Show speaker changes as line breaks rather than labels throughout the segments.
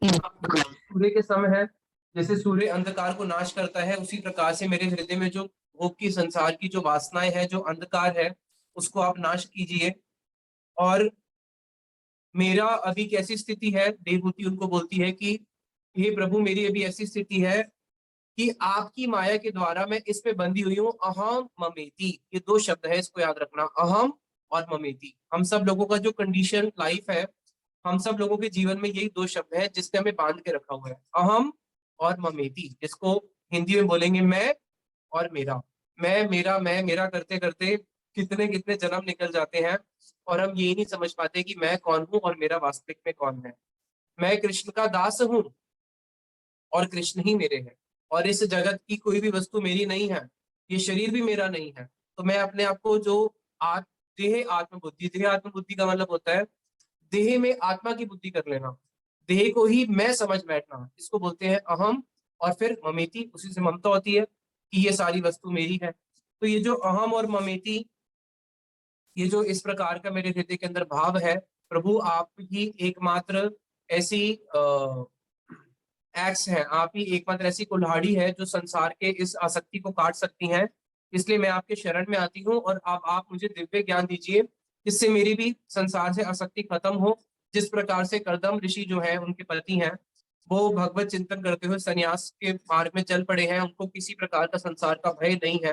सूर्य के समय है, जैसे सूर्य अंधकार को नाश करता है, उसी प्रकार से मेरे हृदय में जो भोग की संसार की जो वासनाएं है, जो अंधकार है, उसको आप नाश कीजिए। और मेरा अभी कैसी स्थिति है, देवहूति उनको बोलती है कि हे प्रभु, मेरी अभी ऐसी स्थिति है कि आपकी माया के द्वारा मैं इस पे बंधी हुई हूँ। अहम ममेति, ये दो शब्द है, इसको याद रखना, अहम और ममेति। हम सब लोगों का जो कंडीशन लाइफ है, हम सब लोगों के जीवन में यही दो शब्द है जिसने हमें बांध के रखा हुआ है, अहम और ममेति, जिसको हिंदी में बोलेंगे मैं और मेरा। मैं मेरा करते करते कितने कितने जन्म निकल जाते हैं, और हम ये नहीं समझ पाते कि मैं कौन हूँ और मेरा वास्तविक में कौन है। मैं कृष्ण का दास हूँ और कृष्ण ही मेरे हैं, और इस जगत की कोई भी वस्तु मेरी नहीं है, ये शरीर भी मेरा नहीं है। तो मैं अपने आप को जो आत देह आत्मबुद्धि का मतलब होता है देह में आत्मा की बुद्धि कर लेना, देह को ही मैं समझ बैठना, इसको बोलते हैं अहम। और फिर ममेती, उसी से ममता होती है कि ये सारी वस्तु मेरी है। तो ये जो अहम और ममेती, ये जो इस प्रकार का मेरे हृदय के अंदर भाव है, प्रभु आप ही एकमात्र ऐसी एक्स है, आप ही एकमात्र ऐसी कुल्हाड़ी है जो संसार के इस आसक्ति को काट सकती हैं। इसलिए मैं आपके शरण में आती हूँ, और अब आप मुझे दिव्य ज्ञान दीजिए, जिससे मेरी भी संसार से आसक्ति खत्म हो। जिस प्रकार से कर्दम ऋषि जो है, उनके पति हैं, वो भगवत चिंतन करते हुए संन्यास के मार्ग में चल पड़े हैं, उनको किसी प्रकार का संसार का भय नहीं है।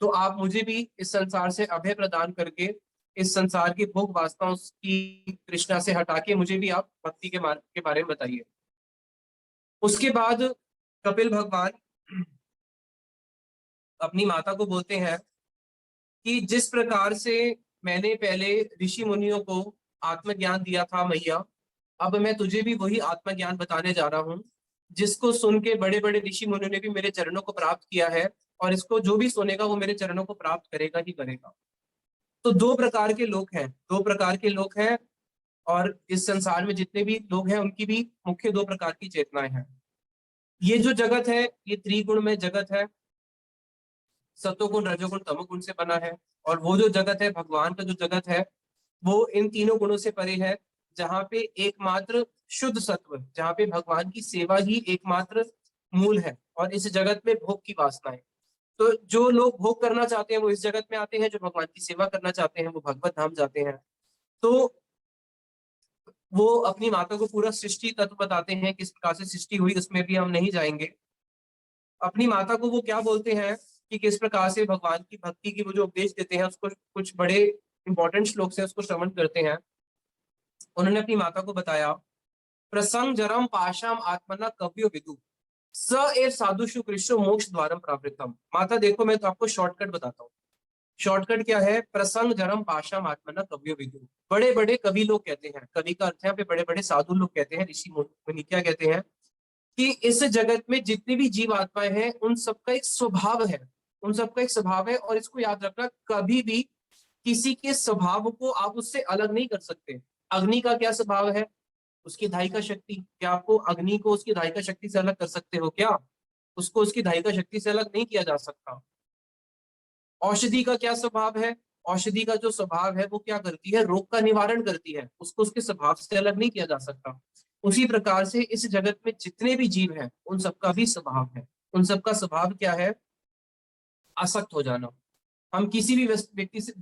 तो आप मुझे भी इस संसार से अभय प्रदान करके, इस संसार की भोग वासनाओं की तृष्णा से हटा के, मुझे भी आप भक्ति के मार्ग के बारे में बताइए। उसके बाद कपिल भगवान अपनी माता को बोलते हैं कि जिस प्रकार से मैंने पहले ऋषि मुनियों को आत्मज्ञान दिया था मैया, अब मैं तुझे भी वही आत्मज्ञान बताने जा रहा हूँ, जिसको सुन के बड़े बड़े ऋषि मुनियों ने भी मेरे चरणों को प्राप्त किया है, और इसको जो भी सुनेगा वो मेरे चरणों को प्राप्त करेगा ही करेगा। तो दो प्रकार के लोग हैं, दो प्रकार के लोग हैं, और इस संसार में जितने भी लोग हैं उनकी भी मुख्य दो प्रकार की चेतनाएं हैं। ये जो जगत है, ये त्रिगुण में जगत है, सतोगुण रजोगुण तमोगुण से बना है। और वो जो जगत है, भगवान का जो जगत है, वो इन तीनों गुणों से परे है, जहाँ पे एकमात्र शुद्ध सत्व, जहाँ पे भगवान की सेवा ही एकमात्र मूल है, और इस जगत में भोग की वासना है। तो जो लोग भोग करना चाहते हैं वो इस जगत में आते हैं, जो भगवान की सेवा करना चाहते हैं वो भगवत धाम जाते हैं। तो वो अपनी माता को पूरा सृष्टि तत्व बताते हैं, किस प्रकार से सृष्टि हुई, उसमें भी हम नहीं जाएंगे। अपनी माता को वो क्या बोलते हैं कि किस प्रकार से भगवान की भक्ति की वो जो उपदेश देते हैं, उसको कुछ बड़े इंपॉर्टेंट श्लोक से उसको श्रवण करते हैं। उन्होंने अपनी माता को बताया, प्रसंग जरम पाशाम आत्मना कव्यो विदु, स ए साधुषु कृष्ण मोक्ष द्वारम प्रावृतम। माता देखो, मैं तो आपको शॉर्टकट बताता हूँ। शॉर्टकट क्या है? प्रसंग जरम पाशाम आत्मना कव्यो विदु। बड़े बड़े कवि लोग कहते हैं, कवि का अर्थ है यहाँ पे बड़े बड़े साधु लोग कहते हैं, ऋषि मुनि क्या कहते हैं कि इस जगत में जितनी भी जीव आत्माएं हैं, उन सबका एक स्वभाव है, उन सबका एक स्वभाव है। और इसको याद रखना, कभी भी किसी के स्वभाव को आप उससे अलग नहीं कर सकते। अग्नि का क्या स्वभाव है? उसकी धायिका शक्ति। क्या आपको अग्नि को उसकी धायिका शक्ति से अलग कर सकते हो क्या? उसको उसकी धायिका शक्ति से अलग नहीं किया जा सकता। औषधि का क्या स्वभाव है? औषधि का जो स्वभाव है वो क्या करती है? रोग का निवारण करती है, उसको उसके स्वभाव से अलग नहीं किया जा सकता। उसी प्रकार से इस जगत में जितने भी जीव हैं, उन सबका भी स्वभाव है। उन सबका स्वभाव क्या है? आसक्त हो जाना। हम किसी भी व्यक्ति से,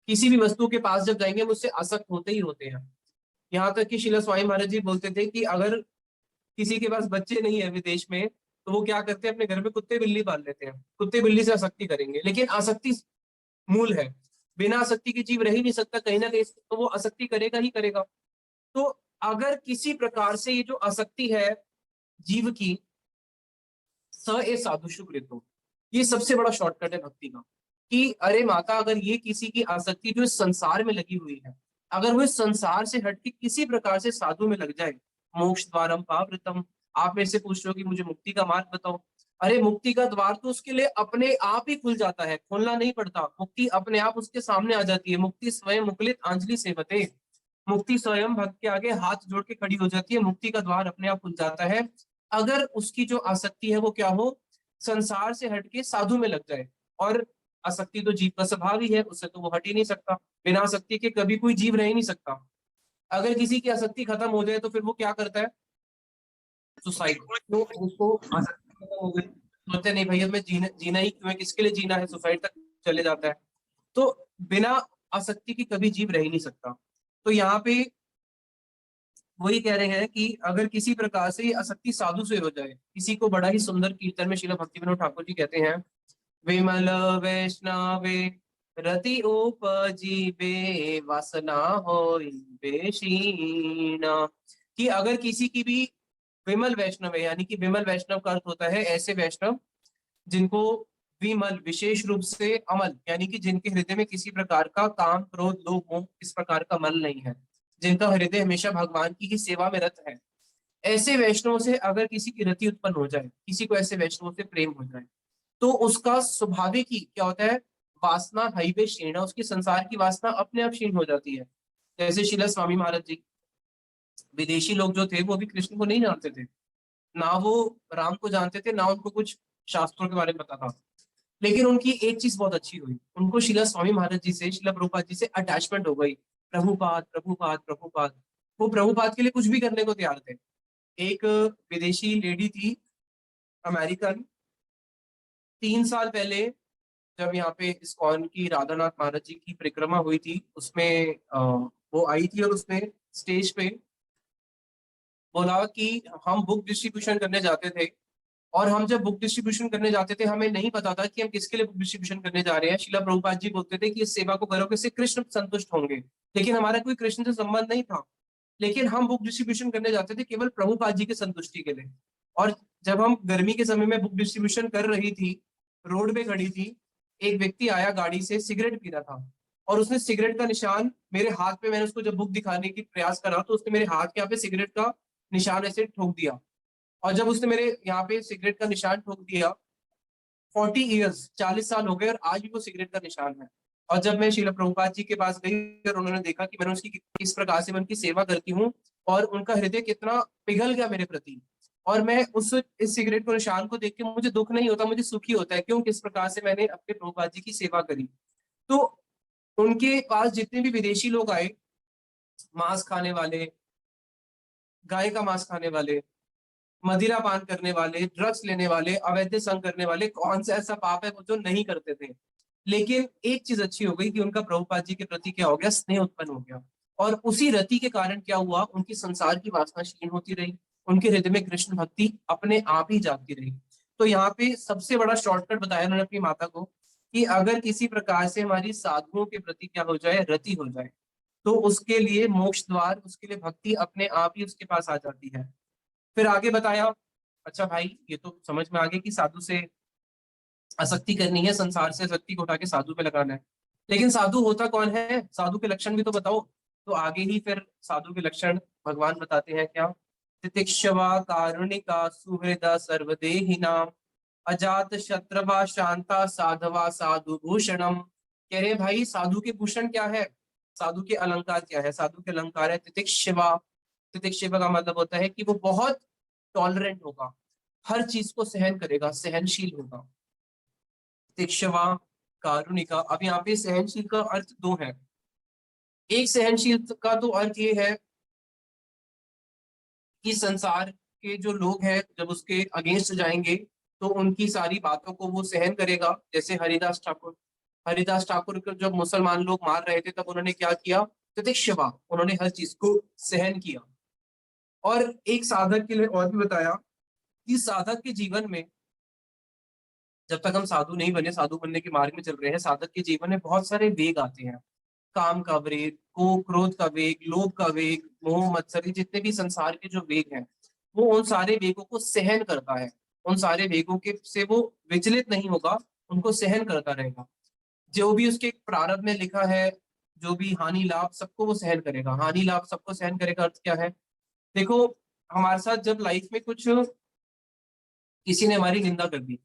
किसी भी वस्तु के पास जब जाएंगे, हम उससे आसक्त होते ही होते हैं। यहाँ तक कि शिला स्वामी महाराज जी बोलते थे कि अगर किसी के पास बच्चे नहीं है विदेश में, तो वो क्या करते हैं, अपने घर में कुत्ते बिल्ली पाल लेते हैं, कुत्ते बिल्ली से आसक्ति करेंगे। लेकिन आसक्ति मूल है, बिना आसक्ति के जीव रह ही नहीं सकता, कहीं ना कहीं तो वो आसक्ति करेगा ही करेगा। तो अगर किसी प्रकार से ये जो आसक्ति है जीव की, स ए साधुषु कृतो, ये सबसे बड़ा शॉर्टकट है भक्ति का। कि अरे माता, अगर ये किसी की आसक्ति जो इस संसार में लगी हुई है, अगर वो इस संसार से हटके किसी प्रकार से साधु में लग जाए, मोक्ष द्वारम पावृतम, आप मेरे से पूछ रहे हो कि मुझे मुक्ति का मार्ग बताओ। अरे मुक्ति का द्वार तो उसके लिए अपने आप ही खुल जाता है, खोलना नहीं पड़ता, मुक्ति अपने आप उसके सामने आ जाती है। मुक्ति स्वयं मुकुलित अंजलि सेवते, मुक्ति स्वयं भक्त के आगे हाथ जोड़ के खड़ी हो जाती है, मुक्ति का द्वार अपने आप खुल जाता है। अगर उसकी जो आसक्ति है वो क्या हो? संसार से हटके साधु में लग जाए। और आसक्ति तो जीव का स्वभाव ही है, उससे तो वो हट ही नहीं सकता। बिना आसक्ति के कभी कोई जीव रह ही नहीं सकता। अगर किसी की आसक्ति खत्म हो जाए तो फिर वो क्या करता है? सुसाइड, तो उसको आसक्ति खत्म हो गई, सोचते नहीं भैया मैं जीना ही क्यों है, किसके लिए जीना है, सुसाइड तक चले जाता है। तो बिना आसक्ति के कभी जीव रह ही नहीं सकता। तो यहाँ पे वही कह रहे हैं कि अगर किसी प्रकार से ये आसक्ति साधु से हो जाए, किसी को बड़ा ही सुंदर कीर्तन में श्रील भक्ति विनोद ठाकुर जी कहते हैं, विमल वैष्णवे रति उपजीवे वासना होई बेशीना, कि अगर किसी की भी विमल वैष्णव है, यानी कि विमल वैष्णव का अर्थ होता है ऐसे वैष्णव जिनको विमल विशेष रूप से अमल, यानी कि जिनके हृदय में किसी प्रकार का काम क्रोध लोभ मोह इस प्रकार का मल नहीं है, जिनका हृदय हमेशा भगवान की ही सेवा में रत है, ऐसे वैष्णव से अगर किसी की रति उत्पन्न हो जाए, किसी को ऐसे वैष्णव से प्रेम हो जाए, तो उसका स्वाभाविक ही क्या होता है, वासना हाईवे क्षीण, उसकी संसार की वासना अपने आप क्षीण हो जाती है। जैसे शिला स्वामी महाराज जी, विदेशी लोग जो थे वो भी कृष्ण को नहीं जानते थे, ना वो राम को जानते थे, ना उनको कुछ शास्त्रों के बारे में पता था, लेकिन उनकी एक चीज बहुत अच्छी हुई, उनको शिला स्वामी महाराज जी से, शिला प्रभुपाद जी से अटैचमेंट हो गई। प्रभुपाद प्रभुपाद प्रभुपाद, वो प्रभुपाद के लिए कुछ भी करने को तैयार थे। एक विदेशी लेडी थी, अमेरिकन, 3 साल पहले जब यहाँ पे इस्कॉन की राधानाथ महाराज जी की परिक्रमा हुई थी, उसमें वो आई थी और उसने स्टेज पे बोला कि हम बुक डिस्ट्रीब्यूशन करने जाते थे, और हम जब बुक डिस्ट्रीब्यूशन करने जाते थे हमें नहीं पता था कि हम किसके लिए बुक डिस्ट्रीब्यूशन करने जा रहे हैं। शिला प्रभुपाद जी बोलते थे कि इस सेवा को करोगे से कृष्ण संतुष्ट होंगे, लेकिन हमारा कोई कृष्ण से संबंध नहीं था, लेकिन हम बुक डिस्ट्रीब्यूशन करने जाते थे केवल प्रभुपाद जी की संतुष्टि के लिए। और जब हम गर्मी के समय में बुक डिस्ट्रीब्यूशन कर रही थी, रोड पे खड़ी थी, एक व्यक्ति आया गाड़ी से, सिगरेट पी रहा था, और उसने सिगरेट का निशान मेरे हाथ पे, मैंने उसको जब बुक दिखाने की प्रयास करा तो उसने मेरे हाथ के यहाँ पे सिगरेट का निशान ऐसे ठोक दिया, और जब उसने मेरे यहाँ पे सिगरेट का निशान ठोक दिया, 40 ईयर्स, 40 साल हो गए और आज भी वो सिगरेट का निशान है। और जब मैं शिला प्रभुपाद जी के पास गई और उन्होंने देखा कि मैंने उसकी किस प्रकार से मैं उनकी सेवा करती हूँ, और उनका हृदय कितना पिघल गया मेरे प्रति, और मैं उस इस सिगरेट को निशान को देख के मुझे दुख नहीं होता, मुझे सुखी होता है, क्यों, किस प्रकार से मैंने अपने प्रभुपाद जी की सेवा करी। तो उनके पास जितने भी विदेशी लोग आए, मांस खाने वाले, गाय का मांस खाने वाले, मदिरा पान करने वाले, ड्रग्स लेने वाले, अवैध संग करने वाले, कौन सा ऐसा पाप है वो जो नहीं करते थे, लेकिन एक चीज अच्छी हो गई कि उनका प्रभुपाद जी के प्रति क्या हो गया, स्नेह उत्पन्न हो गया, और उसी रति के कारण क्या हुआ, उनकी संसार की वासना क्षीण होती रही, उनके हृदय में कृष्ण भक्ति अपने आप ही जागती रही। तो यहाँ पे सबसे बड़ा शॉर्टकट बताया उन्होंने अपनी माता को, कि अगर किसी प्रकार से हमारी साधुओं के प्रति क्या हो जाए, रति हो जाए, तो उसके लिए मोक्ष द्वार, उसके लिए भक्ति अपने आप ही उसके पास आ जाती है। फिर आगे बताया, अच्छा भाई ये तो समझ में आ गया कि साधु से आसक्ति करनी है, संसार से आसक्ति को उठा के साधु पे लगाना है, लेकिन साधु होता कौन है, साधु के लक्षण भी तो बताओ। तो आगे ही फिर साधु के लक्षण भगवान बताते हैं क्या, तितिक्षवा कारुणिका सुहृदा सर्वदेहिना अजात शत्रवा शांता साधवा साधु भूषणम। कह रहे हैं भाई साधु के भूषण क्या है, साधु के अलंकार क्या है, साधु के अलंकार है तितिक्षवा। तितिक्षवा का मतलब होता है कि वो बहुत टॉलरेंट होगा, हर चीज को सहन करेगा, सहनशील होगा। तितिक्षवा कारुणिका, अब यहाँ पे सहनशील का अर्थ दो है। एक सहनशील का तो अर्थ ये है कि संसार के जो लोग हैं जब उसके अगेंस्ट जाएंगे तो उनकी सारी बातों को वो सहन करेगा। जैसे हरिदास ठाकुर, हरिदास ठाकुर को जब मुसलमान लोग मार रहे थे तब उन्होंने क्या किया, तितिक्षवा, उन्होंने हर चीज को सहन किया। और एक साधक के लिए और भी बताया कि साधक के जीवन में, जब तक हम साधु नहीं बने, साधु बनने के मार्ग में चल रहे हैं, साधक के जीवन में बहुत सारे वेग आते हैं, काम का वेग, को क्रोध का वेग, लोभ का वेग, मोह मत्सर, जितने भी संसार के जो वेग हैं, वो उन सारे वेगों को सहन करता है, उन सारे वेगों के से वो विचलित नहीं होगा, उनको सहन करता रहेगा। जो भी उसके प्रारब्ध में लिखा है, जो भी हानि लाभ सबको वो सहन करेगा। हानि लाभ सबको सहन करेगा अर्थ क्या है, देखो हमारे साथ जब लाइफ में कुछ, किसी ने हमारी निंदा कर दी,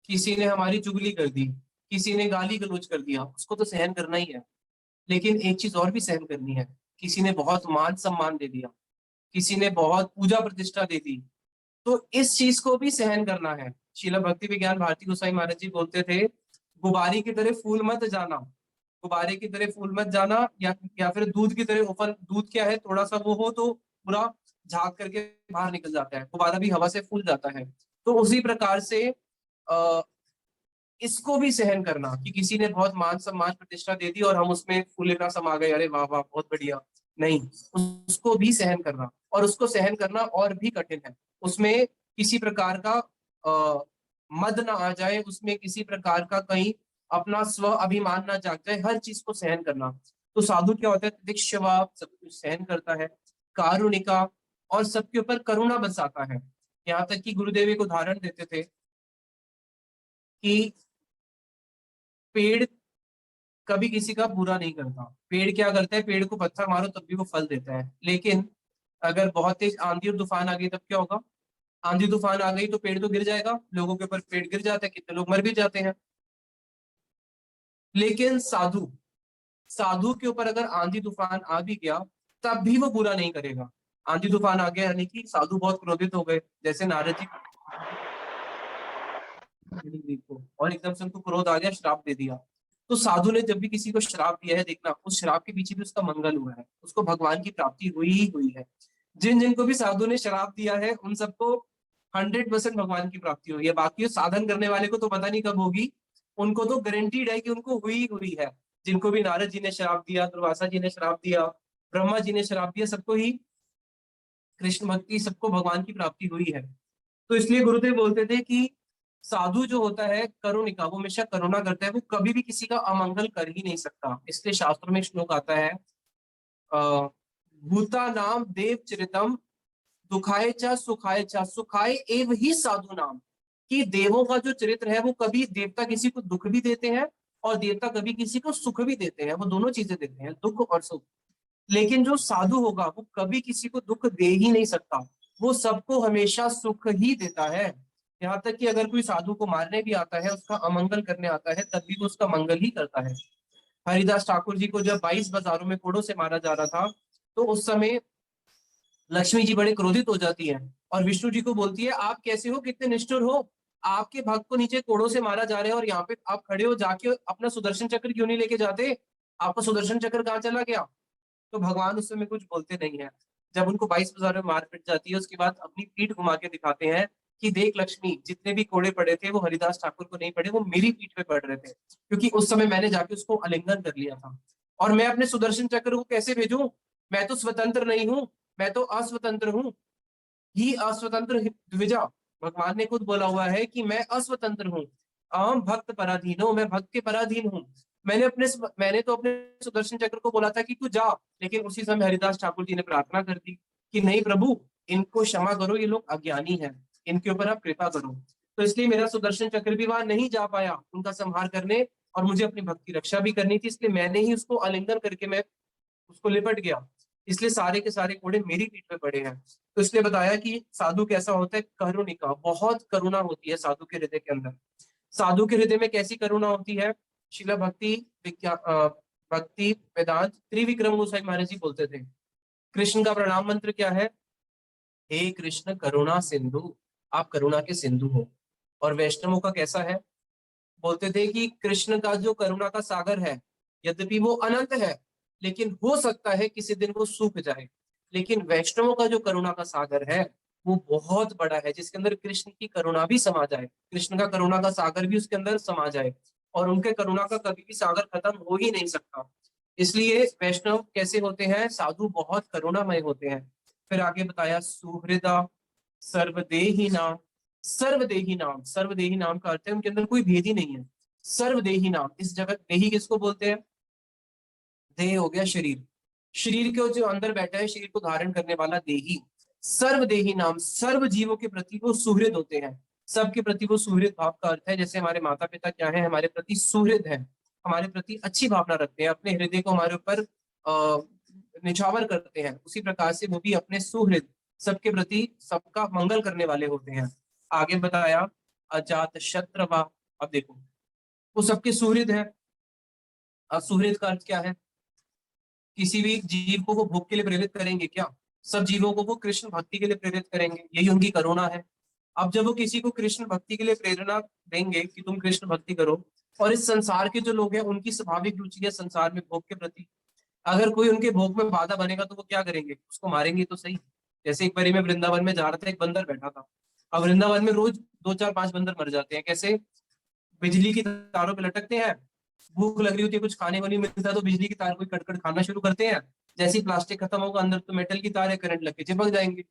किसी ने हमारी चुगली कर दी, किसी ने गाली गलौज कर दिया, उसको तो सहन करना ही है। लेकिन एक चीज और भी सहन करनी है, किसी ने बहुत मान सम्मान दे दिया, किसी ने बहुत पूजा प्रतिष्ठा दे दी, तो इस चीज को भी सहन करना है। शीला भक्ति विज्ञान भारती गोसाई महाराज जी बोलते थे, गुब्बारे की तरह फूल मत जाना, गुब्बारे की तरह फूल मत जाना, या फिर दूध की तरह उफल, दूध क्या है, थोड़ा सा वो हो तो पूरा झाग करके बाहर निकल जाता है, गुब्बारा भी हवा से फूल जाता है। तो उसी प्रकार से अ, इसको भी सहन करना कि किसी ने बहुत मान सम्मान प्रतिष्ठा दे दी और हम उसमें फूले ना समा गए, अरे वाह वाह बहुत बढ़िया, नहीं, उसको भी सहन करना, और उसको सहन करना और भी कठिन है। उसमें किसी प्रकार का मद ना आ जाए, उसमें किसी प्रकार का कहीं अपना स्व अभिमान ना जाग जाए, हर चीज को सहन करना। तो साधु क्या होता है, दीक्षवा सब कुछ सहन करता है, कारुणिका, और सबके ऊपर करुणा बरसाता है। यहाँ तक कि गुरुदेव एक उदाहरण देते थे कि पेड़ कभी किसी का बुरा नहीं करता। पेड़ क्या करता है, पेड़ को पत्थर मारो तब भी वो फल देता है, लेकिन अगर बहुत तेज आंधी और तूफान आ गई तब क्या होगा, आंधी तूफान आ गई तो पेड़ तो गिर जाएगा, लोगों के ऊपर पेड़ गिर जाता है, कितने लोग मर भी जाते हैं। लेकिन साधु, साधु के ऊपर अगर आंधी तूफान आ भी गया तब भी वो बुरा नहीं करेगा। आंधी तूफान आ गया यानी कि साधु बहुत क्रोधित हो गए, जैसे नारद जी को, और एकदम से उनको क्रोध आ गया, श्राप दे दिया। तो साधु ने जब भी किसी को श्राप दिया है, देखना उस श्राप के पीछे भी उसका मंगल हुआ है, उसको भगवान की प्राप्ति हुई ही हुई है। जिन जिनको भी साधु ने श्राप दिया है उन सबको 100% भगवान की प्राप्ति हुई है। बाकी साधन करने वाले को तो पता नहीं कब होगी, उनको तो गारंटीड है कि उनको हुई हुई है। जिनको भी नारद जी ने श्राप दिया, दुर्वासा जी ने श्राप दिया, ब्रह्मा जी ने श्राप दिया, सबको ही कृष्ण भक्ति, सबको भगवान की प्राप्ति हुई है। तो इसलिए गुरुदेव बोलते थे कि साधु जो होता है करुणिका, वो हमेशा करुणा करता है, वो कभी भी किसी का अमंगल कर ही नहीं सकता। इसलिए शास्त्रों में एक श्लोक आता है, भूता नाम देव चरितम दुखाए चा सुखाए चा सुखाए एव ही साधु नाम, कि देवों का जो चरित्र है वो कभी देवता किसी को दुख भी देते हैं और देवता कभी किसी को सुख भी देते हैं, वो दोनों चीजें देते हैं, दुख और सुख। लेकिन जो साधु होगा वो कभी किसी को दुख दे ही नहीं सकता, वो सबको हमेशा सुख ही देता है। यहाँ तक कि अगर कोई साधु को मारने भी आता है, उसका अमंगल करने आता है, तब भी वो उसका मंगल ही करता है। हरिदास ठाकुर जी को जब 22 बाजारों में कोड़ों से मारा जा रहा था, तो उस समय लक्ष्मी जी बड़े क्रोधित हो जाती है और विष्णु जी को बोलती है, आप कैसे हो, कितने निष्ठुर हो, आपके भक्त को नीचे कोड़ों से मारा जा रहा है और यहाँ पे आप खड़े हो, जाके अपना सुदर्शन चक्र क्यों नहीं लेके जाते, आपका सुदर्शन चक्र कहाँ चला गया। तो भगवान उस समय कुछ बोलते नहीं है। जब उनको 22 बाजार में मार पिट जाती है, उसके बाद अपनी पीठ घुमा के दिखाते हैं कि देख लक्ष्मी, जितने भी कोड़े पड़े थे वो हरिदास ठाकुर को नहीं पड़े, वो मेरी पीठ पे पड़ रहे थे, क्योंकि उस समय मैंने जाके उसको आलिंगन कर लिया था। और मैं अपने सुदर्शन चक्र को कैसे भेजूं, मैं तो स्वतंत्र नहीं हूं, मैं तो अस्वतंत्र हूं, ही अस्वतंत्र द्विजा। भगवान ने खुद बोला हुआ है कि मैं अस्वतंत्र हूँ, अहम भक्त पराधीन हूँ, मैं भक्त के पराधीन हूँ। मैंने तो अपने सुदर्शन चक्र को बोला था कि तू जा, लेकिन उसी समय हरिदास ठाकुर जी ने प्रार्थना कर दी कि नहीं प्रभु, इनको क्षमा करो, ये लोग अज्ञानी हैं, इनके ऊपर आप कृपा करो। तो इसलिए मेरा सुदर्शन चक्र भी वहां नहीं जा पाया उनका संहार करने, और मुझे अपनी भक्त की रक्षा भी करनी थी, इसलिए मैंने ही उसको आलिंगन करके मैं उसको लिपट गया। इसलिए सारे के सारे कोड़े मेरी पीठ पे पड़े हैं। तो इसलिए बताया कि साधु कैसा होता है, करुणिका, बहुत करुणा होती है साधु के हृदय के अंदर। साधु के हृदय में कैसी करुणा होती है, शिला भक्ति भक्ति वेदांत त्रिविक्रम गोसाई महाराज जी बोलते थे, कृष्ण का प्रणाम मंत्र क्या है, हे कृष्ण करुणा सिंधु, आप करुणा के सिंधु हो। और वैष्णवों का कैसा है, बोलते थे कि कृष्ण का जो करुणा का सागर है, यद्यपि वो अनंत है, लेकिन हो सकता है किसी दिन वो सूख जाए। लेकिन वैष्णवों का जो करुणा का सागर है वो बहुत बड़ा है, जिसके अंदर कृष्ण की करुणा भी समा जाए, कृष्ण का करुणा का सागर भी उसके अंदर समा जाए, और उनके करुणा का कभी भी सागर खत्म हो ही नहीं सकता। इसलिए वैष्णव कैसे होते हैं, साधु बहुत करुणामय होते हैं। फिर आगे बताया सुहृदा सर्वदेही नाम, सर्वदेही नाम, सर्वदेही नाम का अर्थ है उनके अंदर कोई भेद ही नहीं है। सर्वदेही नाम, इस जगत देही किसको बोलते हैं, देह हो गया शरीर, शरीर के जो अंदर बैठा है, शरीर को धारण करने वाला देही। सर्वदेही नाम, सर्व जीवों के प्रति वो सुहृद होते हैं, सबके प्रति वो सुहृद भाव का अर्थ है। जैसे हमारे माता पिता क्या है, हमारे प्रति सुहृद है, हमारे प्रति अच्छी भावना रखते हैं, अपने हृदय को हमारे ऊपर निछावर करते हैं, उसी प्रकार से वो भी अपने सुहृद, सबके प्रति सबका मंगल करने वाले होते हैं। आगे बताया अजात शत्रवा, अब देखो वो सबके सुहृद है। अब सुहृद का अर्थ क्या है, किसी भी जीव को वो भोग के लिए प्रेरित करेंगे क्या, सब जीवों को वो कृष्ण भक्ति के लिए प्रेरित करेंगे, यही उनकी करुणा है। अब जब वो किसी को कृष्ण भक्ति के लिए प्रेरणा देंगे कि तुम कृष्ण भक्ति करो, और इस संसार के जो लोग हैं उनकी स्वाभाविक रुचि है संसार में भोग के प्रति, अगर कोई उनके भोग में बाधा बनेगा तो वो क्या करेंगे, उसको मारेंगे तो सही। जैसे एक बारी मैं वृंदावन में जा रहा था, एक बंदर बैठा था। अब वृंदावन में रोज 2 4 5 बंदर मर जाते हैं। कैसे? बिजली की तारों पे लटकते हैं, भूख लग रही होती है, कुछ खाने को नहीं मिलता तो बिजली की तार को कट कट खाना शुरू करते हैं। जैसे ही प्लास्टिक खत्म होगा, अंदर तो मेटल की तार है, करंट लग के चिपक जाएंगे।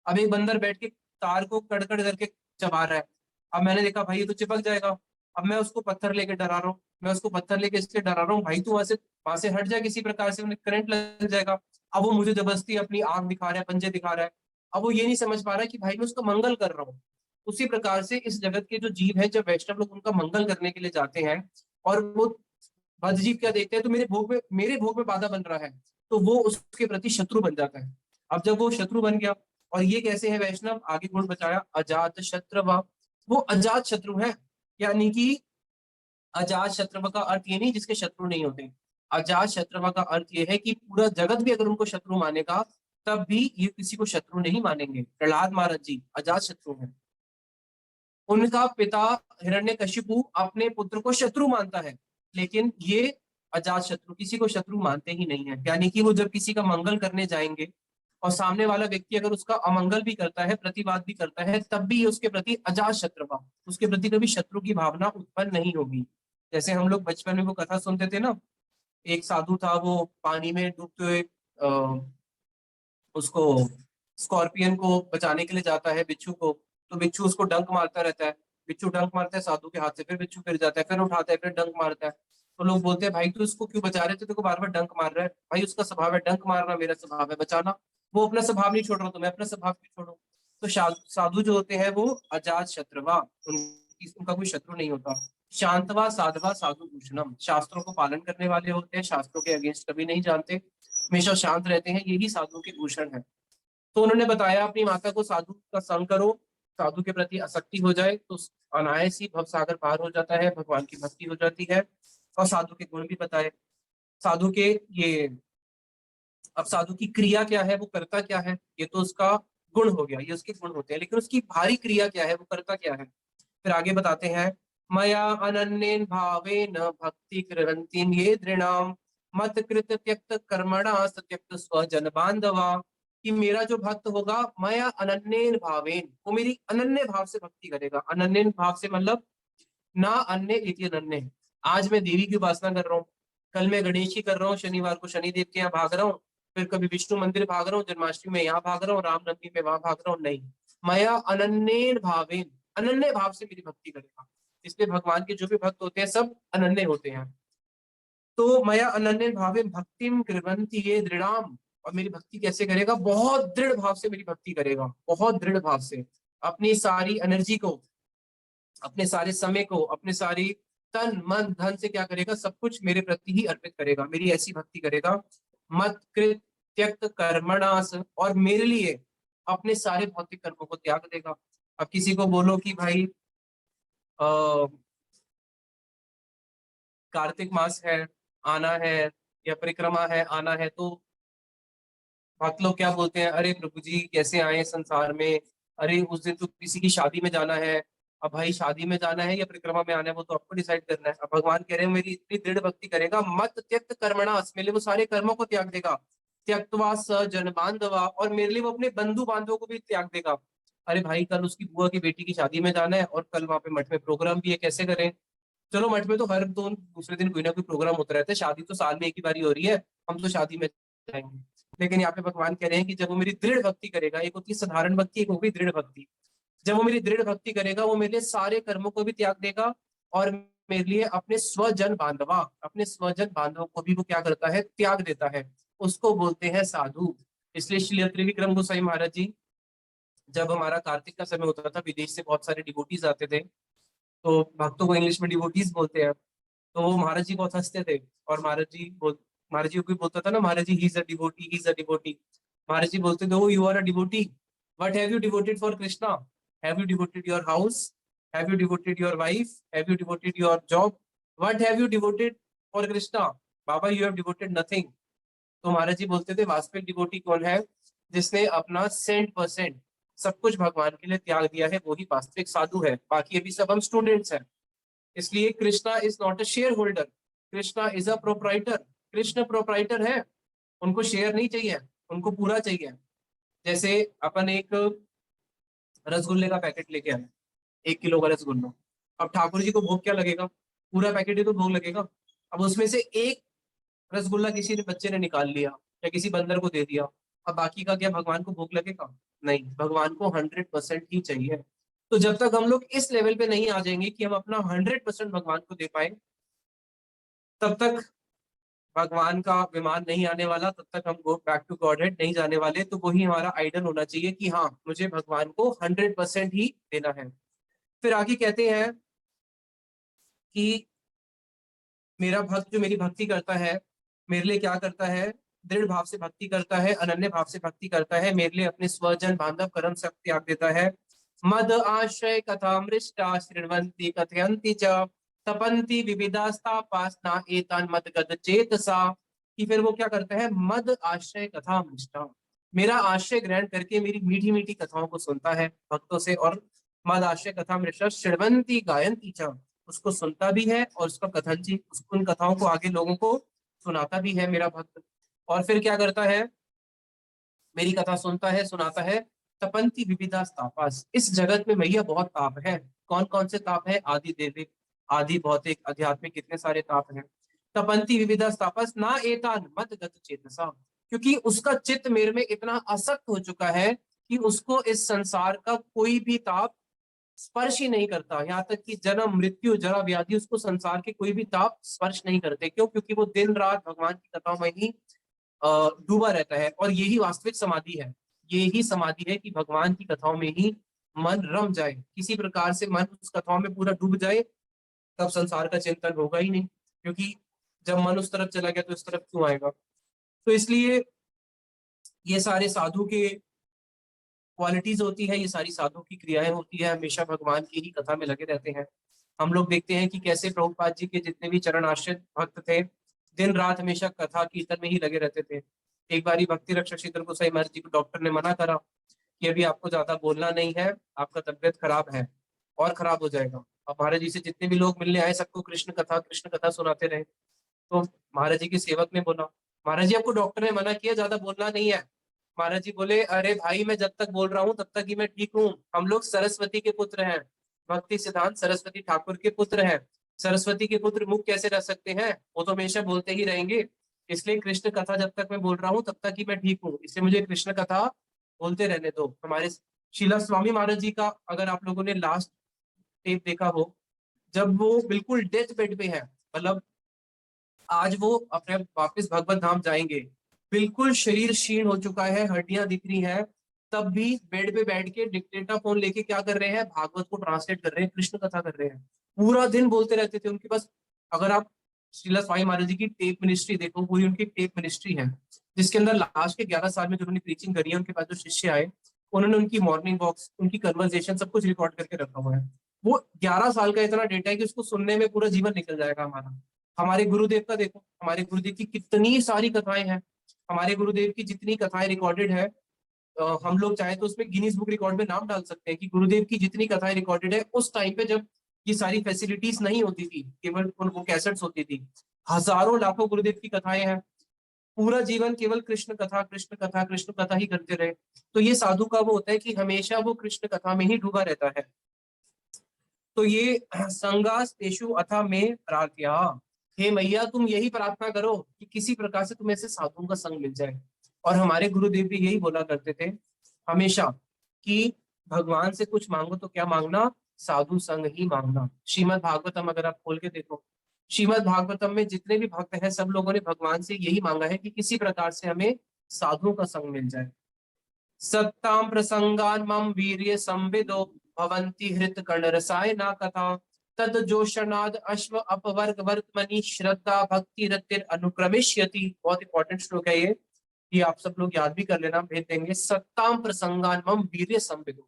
अब एक बंदर बैठ के तार को कट कट करके चबा रहा है। अब मैंने देखा भाई ये तो चिपक जाएगा। अब मैं उसको पत्थर लेके डरा रहा हूँ, मैं उसको पत्थर लेके इसलिए डरा रहा हूँ, भाई तू वहां से हट जाए किसी प्रकार से, उन्हें करंट लग जाएगा। अब वो मुझे जबरदस्ती अपनी आंख दिखा रहा है, पंजे दिखा रहा है। अब वो ये नहीं समझ पा रहा है कि भाई मैं उसका मंगल कर रहा हूँ। उसी प्रकार से इस जगत के जो जीव है, जब वैष्णव लोग उनका मंगल करने के लिए जाते हैं और वो बदजीव क्या देखते हैं तो मेरे भोग में बाधा बन रहा है, तो वो उसके प्रति शत्रु बन जाता है। अब जब वो शत्रु बन गया, और ये कैसे है वैष्णव, आगे गुण बचाया, अजात शत्रु। वो अजात शत्रु है, यानी कि अजात शत्रु का अर्थ ये नहीं जिसके शत्रु नहीं होते। अजात शत्रु का अर्थ ये है कि पूरा जगत भी अगर उनको शत्रु मानेगा, तब भी ये किसी को शत्रु नहीं मानेंगे। प्रहलाद महाराज जी अजात शत्रु है। उनका पिता हिरण्यकशिपु अपने पुत्र को शत्रु मानता है, लेकिन ये अजात शत्रु किसी को शत्रु मानते ही नहीं है। यानी कि वो जब किसी का मंगल करने जाएंगे और सामने वाला व्यक्ति अगर उसका अमंगल भी करता है, प्रतिवाद भी करता है, तब भी ये उसके प्रति अजात शत्रु भाव, उसके प्रति कभी शत्रु की भावना उत्पन्न नहीं होगी। जैसे हम लोग बचपन में वो कथा सुनते थे ना, एक साधु था, वो पानी में डूबते हुए उसको स्कॉर्पियन को बचाने के लिए जाता है, बिच्छू को। तो बिच्छू उसको डंक मारता रहता है, बिच्छू डंक मारता है साधु के हाथ से, फिर बिच्छू गिर जाता है, फिर उठाता है, फिर डंक मारता है। तो लोग बोलते हैं भाई तू इसको क्यों बचा रहे थे, तेरे को बार बार डंक मार रहा है। भाई उसका स्वभाव है डंक मारना, मेरा स्वभाव है बचाना। वो अपना स्वभाव नहीं छोड़ रहा, तो मैं अपना स्वभाव क्यों छोड़ू। तो साधु जो होते हैं वो अजात शत्रुवा, उनका कोई शत्रु नहीं होता। शांतवा साधवा साधु भूषणम, शास्त्रों को पालन करने वाले होते हैं, शास्त्रों के अगेंस्ट कभी नहीं जानते, हमेशा शांत रहते हैं, यही साधु के भूषण है। तो उन्होंने बताया अपनी माता को साधु का संग करो, साधु के प्रति आसक्ति हो जाए तो अनायास ही भव सागर पार हो जाता है, भगवान की भक्ति हो जाती है। और साधु के गुण भी बताए, साधु के ये, अब साधु की क्रिया क्या है, वो करता क्या है, ये तो उसका गुण हो गया, ये उसके गुण होते हैं, लेकिन उसकी भारी क्रिया क्या है, वो करता क्या है। फिर आगे बताते हैं, मया अनन्येन भावेन भक्ति कृरंती ये दृणाम मत कृत त्यक्त कर्मणा त्यक्त स्वजन बांधवा। कि मेरा जो भक्त होगा, मया अनन्येन भावेन, वो मेरी अनन्य भाव से भक्ति करेगा। अनन्य भाव से मतलब ना अन्य इति अनन्य। आज मैं देवी की उपासना कर रहा हूँ, कल मैं गणेश की कर रहा हूँ, शनिवार को शनिदेव के यहाँ भाग रहा हूँ, फिर कभी विष्णु मंदिर भाग रहा हूँ, जन्माष्टमी में यहाँ भाग रहा हूँ, रामनवमी में वहां भाग रहा हूँ, नहीं। मया अनन्य भावेन, अनन्य भाव से मेरी भक्ति करेगा। इसलिए भगवान के जो भी भक्त होते हैं सब अनन्य होते हैं। तो मया अनन्य भावे भक्तिम कृवंती ये दृढ़ाम, और मेरी भक्ति कैसे करेगा, बहुत दृढ़ भाव से मेरी भक्ति करेगा, बहुत दृढ़ भाव से। अपनी सारी एनर्जी को, अपने सारे समय को, अपने सारी तन मन धन से क्या करेगा, सब कुछ मेरे प्रति ही अर्पित करेगा, मेरी ऐसी भक्ति करेगा। मत कृत त्यक्त कर्मणास, और मेरे लिए अपने सारे भौतिक कर्मों को त्याग देगा। अब किसी को बोलो कि भाई कार्तिक मास है, आना है, या परिक्रमा है, आना है, तो बहुत लोग क्या बोलते हैं, अरे प्रभु जी कैसे आए संसार में, अरे उस दिन तो किसी की शादी में जाना है। अब भाई शादी में जाना है या परिक्रमा में आना है, वो तो आपको डिसाइड करना है। अब भगवान कह रहे हैं मेरी इतनी दृढ़ भक्ति करेगा, मत त्यक्त कर्मणा, मेरे लिए वो सारे कर्मों को त्याग देगा। त्यक्तवा स जन बांधवा, और मेरे लिए वो अपने बंधु बांधवों को भी त्याग देगा। अरे भाई कल उसकी बुआ की बेटी की शादी में जाना है, और कल वहां पे मठ में प्रोग्राम भी है, कैसे करें। चलो मठ में तो हर दो दूसरे दिन कोई ना कोई प्रोग्राम होता रहता है, शादी तो साल में एक ही बारी हो रही है, हम तो शादी में जाएंगे। लेकिन यहाँ पे भगवान कह रहे हैं कि जब वो मेरी दृढ़ भक्ति करेगा, एक होती है साधारण भक्ति, एक होगी दृढ़ भक्ति। जब वो मेरी दृढ़ भक्ति करेगा, वो मेरे लिए सारे कर्मों को भी त्याग देगा, और मेरे लिए अपने स्वजन बांधवा, अपने स्वजन बांधवों को भी वो क्या करता है, त्याग देता है। उसको बोलते हैं साधु। इसलिए श्री त्रिविक्रम गोसाई महाराज जी, जब हमारा कार्तिक का समय होता था, विदेश से बहुत सारे डिवोटीज आते थे, तो भक्तों को इंग्लिश में डिवोटीज बोलते हैं। तो वो महाराज जी बहुत हंसते थे, और महाराज जी को भी बोलता था ना, Maharaj ji he is a devotee, he is a devotee. Maharaj ji बोलते थे, oh you are a devotee, what have you devoted for Krishna, have you devoted your house, have you devoted your wife, have you devoted your job, what have you devoted for Krishna, बाबा you have devoted nothing. तो महाराज जी बोलते थे वास्तविक devotee कौन है, जिसने अपना 100% सब कुछ भगवान के लिए त्याग दिया है, वो ही वास्तविक साधु है, बाकी अभी सब हम स्टूडेंट्स हैं। इसलिए Krishna is not a share holder, Krishna is a proprietor. Krishna proprietor है, उनको शेयर नहीं चाहिए, उनको पूरा चाहिए। जैसे अपन एक रसगुल्ले का पैकेट लेके आए, 1 किलो का रसगुल्ला। अब ठाकुर जी को भोग क्या लगेगा? पूरा पैकेट ही तो भोग लगेगा। अब उसमें से एक रसगुल्ला किसी ने बच्चे ने निकाल लिया या किसी बंदर को दे दिया, अब बाकी का क्या भगवान को भोग लगेगा? नहीं, भगवान को 100% ही चाहिए। तो जब तक हम लोग इस लेवल पे नहीं आ जाएंगे कि हम अपना 100% भगवान को दे पाए, तब तक भगवान का विमान नहीं आने वाला, तब तक हम गो बैक टू गॉडहेड नहीं जाने वाले। तो वही हमारा आइडल होना चाहिए कि हाँ, मुझे भगवान को 100% ही देना है। फिर आगे कहते हैं कि मेरा भक्त जो मेरी भक्ति करता है, मेरे लिए क्या करता है? दृढ़ भाव से भक्ति करता है, अनन्य भाव से भक्ति करता है, मेरे लिए अपने स्वजन बांधव कर्म सब त्याग देता है। मद आश्रय कथा मृष्टा शृण्वन्ति कथयन्ति च तपन्ति विविधास्तापासना एतान मद गद चेतसा। कि फिर वो क्या करता है? मद आश्रय कथा मृष्टा, मेरा आश्रय ग्रहण करके मेरी मीठी मीठी कथाओं को सुनता है भक्तों से। और मद आश्रय कथा मृष्टा शृण्वन्ति गायन्ति च, उसको सुनता भी है और उसका कथन जी, उन कथाओं को आगे लोगों को सुनाता भी है मेरा भक्त। और फिर क्या करता है? मेरी कथा सुनता है, सुनाता है। तपंती विविधा तापास, इस जगत में भैया बहुत ताप है। कौन कौन से ताप है? आदि देविक, आदि भौतिक, आध्यात्मिक, कितने सारे ताप हैं। तपंती विविधा तापस ना एतान मत गत चेतसा, क्योंकि उसका चित्त मेरे में इतना आसक्त हो चुका है कि उसको इस संसार का कोई भी ताप स्पर्श ही नहीं करता। यहाँ तक कि जन्म मृत्यु जरा व्याधि, उसको संसार के कोई भी ताप स्पर्श नहीं करते। क्यों? क्योंकि वो दिन रात भगवान की कथाओं में ही डूबा रहता है। और यही वास्तविक समाधि है। यही समाधि है कि भगवान की कथाओं में ही मन रम जाए, किसी प्रकार से मन उस कथाओं में पूरा डूब जाए, तब संसार का चिंतन होगा ही नहीं। क्योंकि जब मन उस तरफ चला गया तो इस तरफ क्यों आएगा? तो इसलिए ये सारे साधु के क्वालिटीज होती है, ये सारी साधु की क्रियाएं होती है, हमेशा भगवान की ही कथा में लगे रहते हैं। हम लोग देखते हैं कि कैसे प्रभुपाद जी के जितने भी चरण आश्रित भक्त थे, दिन रात हमेशा कथा कीर्तन में ही लगे रहते थे। एक बारी भक्ति रक्षक श्रीधर गोसाई महाराज जी को डॉक्टर ने मना करा कि अभी आपको ज्यादा बोलना नहीं है, आपका तबियत खराब है और खराब हो जाएगा। अब महाराज जी से जितने भी लोग मिलने आए, सबको कृष्ण कथा सुनाते रहे। तो महाराज जी के सेवक ने बोला, महाराज जी आपको डॉक्टर ने मना किया, ज्यादा बोलना नहीं है। महाराज जी बोले, अरे भाई, मैं जब तक बोल रहा हूँ तब तक ही मैं ठीक हूँ। हम लोग सरस्वती के पुत्र हैं, भक्ति सिद्धांत सरस्वती ठाकुर के पुत्र हैं। सरस्वती के पुत्र मुख कैसे रह सकते हैं? वो तो हमेशा बोलते ही रहेंगे। इसलिए कृष्ण कथा जब तक मैं बोल रहा हूँ तब तक ही मैं ठीक हूँ, इसलिए मुझे कृष्ण कथा बोलते रहने दो। हमारे शीला स्वामी महाराज जी का अगर आप लोगों ने लास्ट टेप देखा हो, जब वो बिल्कुल डेथ बेड पे है, मतलब आज वो अपने वापस भगवत धाम जाएंगे, बिल्कुल शरीर क्षीण हो चुका है, हड्डियां दिख रही हैं, तब भी बेड पे बैठ के डिक्टेटा फोन लेके क्या कर रहे हैं? भागवत को ट्रांसलेट कर रहे हैं, कृष्ण कथा कर रहे हैं। पूरा दिन बोलते रहते थे उनके पास। अगर आप श्रीला स्वामी महाराज जी की टेप मिनिस्ट्री देखो, पूरी उनकी टेप मिनिस्ट्री है, जिसके अंदर लास्ट के 11 साल में जो उन्होंने प्रीचिंग करी है, उनके पास जो शिष्य आए, उन्होंने उनकी मॉर्निंग वॉक्स, उनकी कन्वर्सेशन, सब कुछ रिकॉर्ड करके रखा हुआ है। वो 11 साल का इतना डेटा है कि उसको सुनने में पूरा जीवन निकल जाएगा हमारा। हमारे गुरुदेव का देखो, हमारे गुरुदेव की कितनी सारी कथाएं हैं। हमारे गुरुदेव की जितनी कथाएं रिकॉर्डेड है, हम लोग चाहे तो उसमें गिनीज बुक रिकॉर्ड में नाम डाल सकते हैं कि गुरुदेव की जितनी कथाएं रिकॉर्डेड है, उस टाइम पे जब ये सारी फैसिलिटीज नहीं होती थी, केवल उनको कैसेट्स होती थी, हजारों लाखों गुरुदेव की कथाएं हैं। पूरा जीवन केवल कृष्ण कथा कृष्ण कथा कृष्ण कथा ही करते रहे। तो ये साधु का वो होता है कि हमेशा वो कृष्ण कथा में ही डूबा रहता है। तो ये संगास तेषु अथा में प्रार्थया, हे मैया तुम यही प्रार्थना करो कि किसी प्रकार से तुम्हें ऐसे साधुओं का संग मिल जाए। और हमारे गुरुदेव भी यही बोला करते थे हमेशा कि भगवान से कुछ मांगो तो क्या मांगना? साधु संग ही मांगना। श्रीमद् भागवतम अगर आप खोल के देखो, श्रीमद् भागवतम में जितने भी भक्त हैं, सब लोगों ने भगवान से यही मांगा है कि किसी प्रकार से हमें साधुओं का संग मिल जाए। सत्तां प्रसंगान मम वीर्य संविदो भवन्ति हृत कर्ण रसायना कथा तद जोशनाद अश्व अपवर्ग वर्तमनि श्रद्धा भक्ति रतिर अनुक्रमिष्यति। बहुत इंपॉर्टेंट श्लोक है ये आप सब लोग याद भी कर लेना, भेज देंगे। सत्ताम प्रसंगान मम वीर्य संविदो,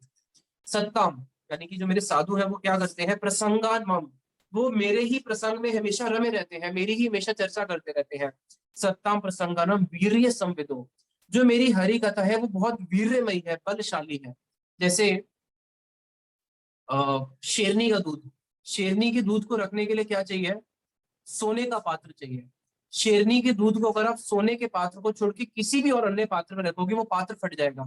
सत्ताम यानी कि जो मेरे साधु हैं वो क्या करते हैं? प्रसंगान मम, वो मेरे ही प्रसंग में हमेशा रमे रहते हैं, मेरी ही हमेशा चर्चा करते रहते हैं। सत्ताम प्रसंगानम वीर्य संविदो, जो मेरी हरि कथा है वो बहुत वीर्यमयी है, बलशाली है। जैसे शेरनी का दूध, शेरनी के दूध को रखने के लिए क्या चाहिए? सोने का पात्र चाहिए। शेरनी के दूध को अगर आप सोने के पात्र को छोड़ के किसी भी और अन्य पात्र में रखोगे, वो पात्र फट जाएगा।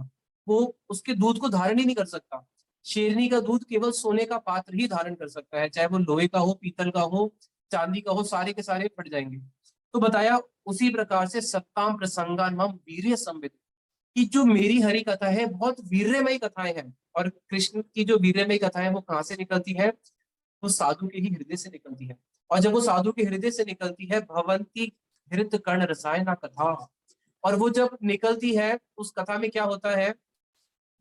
वो उसके दूध को धारण ही नहीं कर सकता। शेरनी का दूध केवल सोने का पात्र ही धारण कर सकता है, चाहे वो लोहे का हो, पीतल का हो, चांदी का हो, सारे के सारे फट जाएंगे। तो बताया उसी प्रकार से सत्ताम प्रसंगान मम वीर्य संवित, कि जो मेरी हरि कथा है बहुत वीर्यमयी कथाएं हैं। और कृष्ण की जो वीर्यमयी कथाएं वो कहाँ से निकलती है? वो साधु के ही हृदय से निकलती है। और जब वो साधु के हृदय से निकलती है, भवंती हृत कर्ण रसायना कथा, और वो जब निकलती है उस कथा में क्या होता है,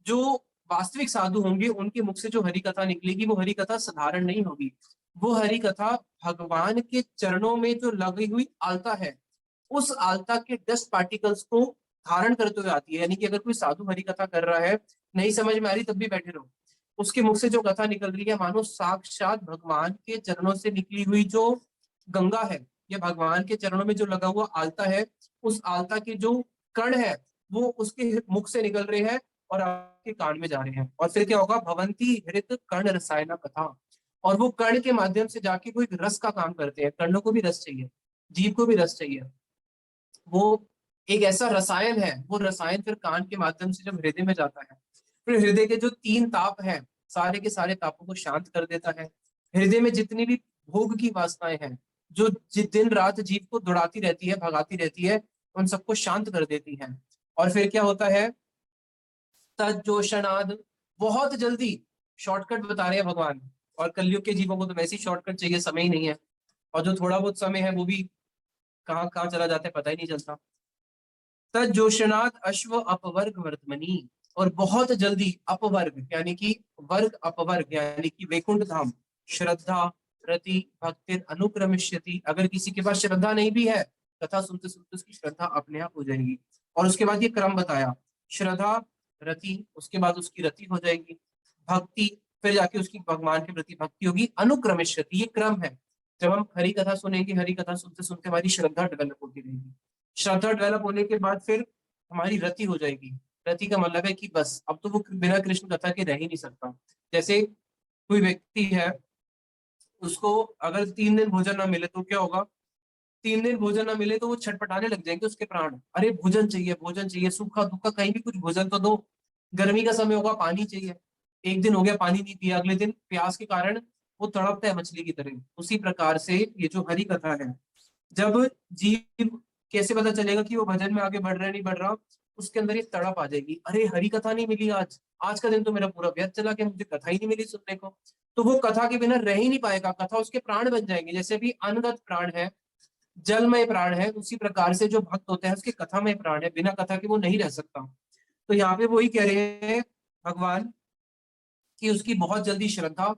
जो वास्तविक साधु होंगे उनके मुख से जो हरि कथा निकलेगी वो हरि कथा साधारण नहीं होगी। वो हरि कथा भगवान के चरणों में जो लगी हुई आलता है, उस आलता के डस्ट पार्टिकल्स को धारण करते हुए आती है। यानी कि अगर कोई साधु हरि कथा कर रहा है, नहीं समझ में आ रही तब भी बैठे रहो, उसके मुख से जो कथा निकल रही है मानो साक्षात भगवान के चरणों से निकली हुई जो गंगा है, या भगवान के चरणों में जो लगा हुआ आलता है, उस आलता के जो कण है वो उसके मुख से निकल रहे हैं और आपके कान में जा रहे हैं। और फिर क्या होगा? भवंती हृत कर्ण रसायना कथा, और वो कर्ण के माध्यम से जाके कोई रस का काम करते हैं। कर्णों को भी रस चाहिए, जीव को भी रस चाहिए। वो एक ऐसा रसायन है, वो रसायन फिर कान के माध्यम से जब हृदय में जाता है, फिर हृदय के जो तीन ताप हैं, सारे के सारे तापों को शांत कर देता है। हृदय में जितनी भी भोग की वासनाएं हैं, जो दिन रात जीव को दौड़ाती रहती है, भगाती रहती है, उन सबको शांत कर देती है। और फिर क्या होता है? तज्जोषणाद, बहुत जल्दी, शॉर्टकट बता रहे हैं भगवान। और कलयुग के जीवों को तो वैसे ही शॉर्टकट चाहिए, समय ही नहीं है। और जो थोड़ा बहुत समय है वो भी कहाँ कहाँ चला जाता है पता ही नहीं चलता। तज्जोषणाद अश्व अपवर्ग वर्तमनी, और बहुत जल्दी अपवर्ग यानी कि वर्ग अपवर्ग यानी कि वैकुंठ धाम, श्रद्धा रति भक्ति अनुक्रमिष्यति, अगर किसी के पास श्रद्धा नहीं भी है, कथा सुनते सुनते उसकी श्रद्धा अपने आप हो जाएगी। और उसके बाद ये क्रम बताया, श्रद्धा रति, उसके बाद उसकी रति हो जाएगी, भक्ति, फिर जाके उसकी भगवान के प्रति भक्ति होगी, अनुक्रमिष्यति, ये क्रम है। जब हम हरि कथा सुनेंगे, हरि कथा सुनते सुनते हमारी श्रद्धा डेवलप होती रहेगी। श्रद्धा डेवलप होने के बाद फिर हमारी रति हो जाएगी। रति का मतलब है कि बस अब तो वो बिना कृष्ण कथा के रह ही नहीं सकता। जैसे कोई व्यक्ति है, उसको अगर 3 दिन भोजन ना मिले तो क्या होगा? 3 दिन भोजन ना मिले तो वो छटपटाने लग जाएंगे उसके प्राण, अरे भोजन चाहिए, भोजन चाहिए, सूखा दुखा कहीं भी कुछ भोजन तो दो। गर्मी का समय होगा, पानी चाहिए। एक दिन हो गया पानी नहीं पिया, अगले दिन प्यास के कारण वो तड़पता है मछली की तरह। उसी प्रकार से ये जो हरि कथा है, जब जीव, कैसे पता चलेगा कि वो भजन में आगे बढ़ रहा है नहीं बढ़ रहा? उसके अंदर एक तड़प आ जाएगी, अरे हरी कथा नहीं मिली आज, आज का दिन तो मेरा पूरा व्यर्थ चला गया, मुझे कथा ही नहीं मिली सुनने को। तो वो कथा के बिना रह ही नहीं पाएगा, कथा उसके प्राण बन जाएंगे। जैसे भी अनगत प्राण है, जलमय प्राण है, उसी प्रकार से जो भक्त होते हैं उसके कथा में प्राण है, बिना कथा के वो नहीं रह सकता। तो यहाँ पे वही कह रहे हैं भगवान कि उसकी बहुत जल्दी श्रद्धा,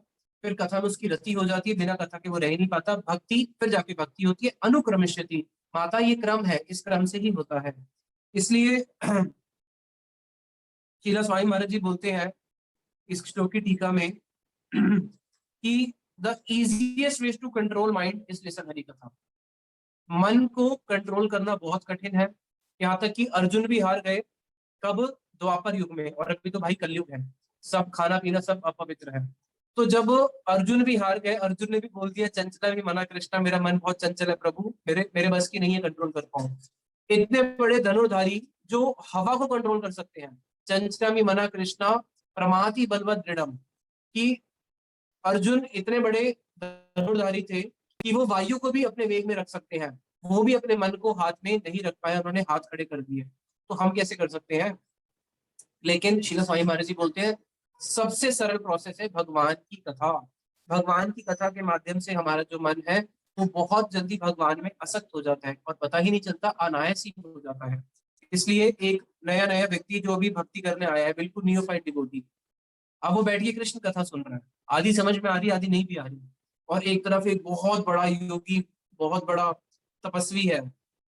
फिर कथा में उसकी रति हो जाती है, बिना कथा के वो रह ही नहीं पाता, भक्ति, फिर जाके भक्ति होती है, अनुक्रमिष्यति, माता ये क्रम है, इस क्रम से ही होता है। इसलिए शीला स्वामी महाराज जी बोलते हैं इस श्लोक की टीका में कि the easiest way to control mind is listen Hari katha. मन को कंट्रोल करना बहुत कठिन है, यहाँ तक कि अर्जुन भी हार गए। कब? द्वापर युग में, और अभी तो भाई कलयुग है, सब खाना पीना सब अपवित्र है। तो जब अर्जुन भी हार गए, अर्जुन ने भी बोल दिया, चंचला भी मना, कृष्णा मेरा मन बहुत चंचल है प्रभु, मेरे मेरे बस की नहीं है कंट्रोल कर पाऊं। इतने बड़े धनुर्धारी जो हवा को कंट्रोल कर सकते हैं, चंचला भी मना कृष्णा प्रमाति बलवत दृढ़म, कि अर्जुन इतने बड़े धनुर्धारी थे कि वो वायु को भी अपने वेग में रख सकते हैं, वो भी अपने मन को हाथ में नहीं रख पाए, उन्होंने हाथ खड़े कर दिए। तो हम कैसे कर सकते हैं? लेकिन शिला स्वामी महाराज जी बोलते हैं सबसे सरल प्रोसेस है भगवान की कथा। भगवान की कथा के माध्यम से हमारा जो मन है वो बहुत जल्दी भगवान में आसक्त हो जाता है और पता ही नहीं चलता, अनायास ही हो जाता है। इसलिए एक नया नया व्यक्ति जो भी भक्ति करने आया है, बिल्कुल नियोफाइट डिवोटी, अब वो बैठ के कृष्ण कथा सुन रहा है, आधी समझ में आ रही, आधी नहीं भी आ रही। और एक तरफ एक बहुत बड़ा योगी, बहुत बड़ा तपस्वी है,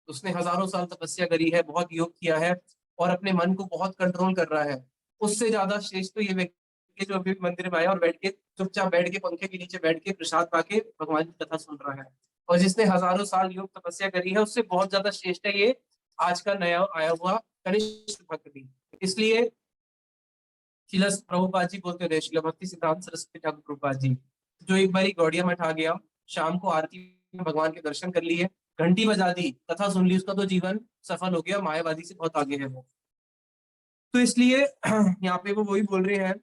उसने हजारों साल तपस्या करी है, बहुत योग किया है, और अपने मन को बहुत कंट्रोल कर रहा है। उससे ज्यादा श्रेष्ठ तो ये व्यक्ति जो अभी मंदिर में आया और बैठ के चुपचाप बैठ के पंखे के नीचे बैठ के प्रसाद पा के भगवान की कथा सुन रहा है। और जिसने हजारों साल योग तपस्या करी है उससे बहुत ज्यादा श्रेष्ठ है ये आज का नया आया हुआ कनिष्ठ भक्त भी। इसलिए शिला प्रभुपाद जी बोलते रहे, शिला भक्ति सिद्धांत सरस्वती ठाकुर प्रभुपाद जी, जो एक बार गौड़िया मठ आ गया, शाम को आरती में भगवान के दर्शन कर लिए, घंटी बजा दी, कथा सुन ली, उसका तो जीवन सफल हो गया, मायावादी से बहुत आगे है वो। तो इसलिए यहाँ पे वो वही बोल रहे हैं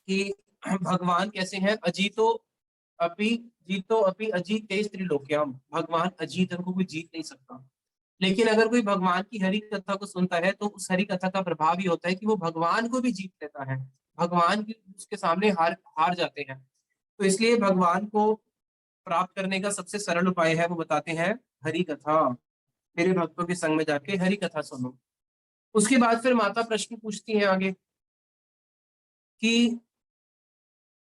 कि भगवान कैसे हैं, अजीतो अपि जीतो अपि अजीत तेज त्रिलोक्याम, भगवान अजीत है, उनको कोई जीत नहीं सकता। लेकिन अगर कोई भगवान की हरि कथा को सुनता है तो उस हरि कथा का प्रभाव ही होता है कि वो भगवान को भी जीत लेता है, भगवान की उसके सामने हार हार जाते हैं। तो इसलिए भगवान को प्राप्त करने का सबसे सरल उपाय है, वो बताते हैं हरि कथा। मेरे भक्तों के संग में जाके हरि कथा सुनो। उसके बाद फिर माता प्रश्न पूछती हैं आगे कि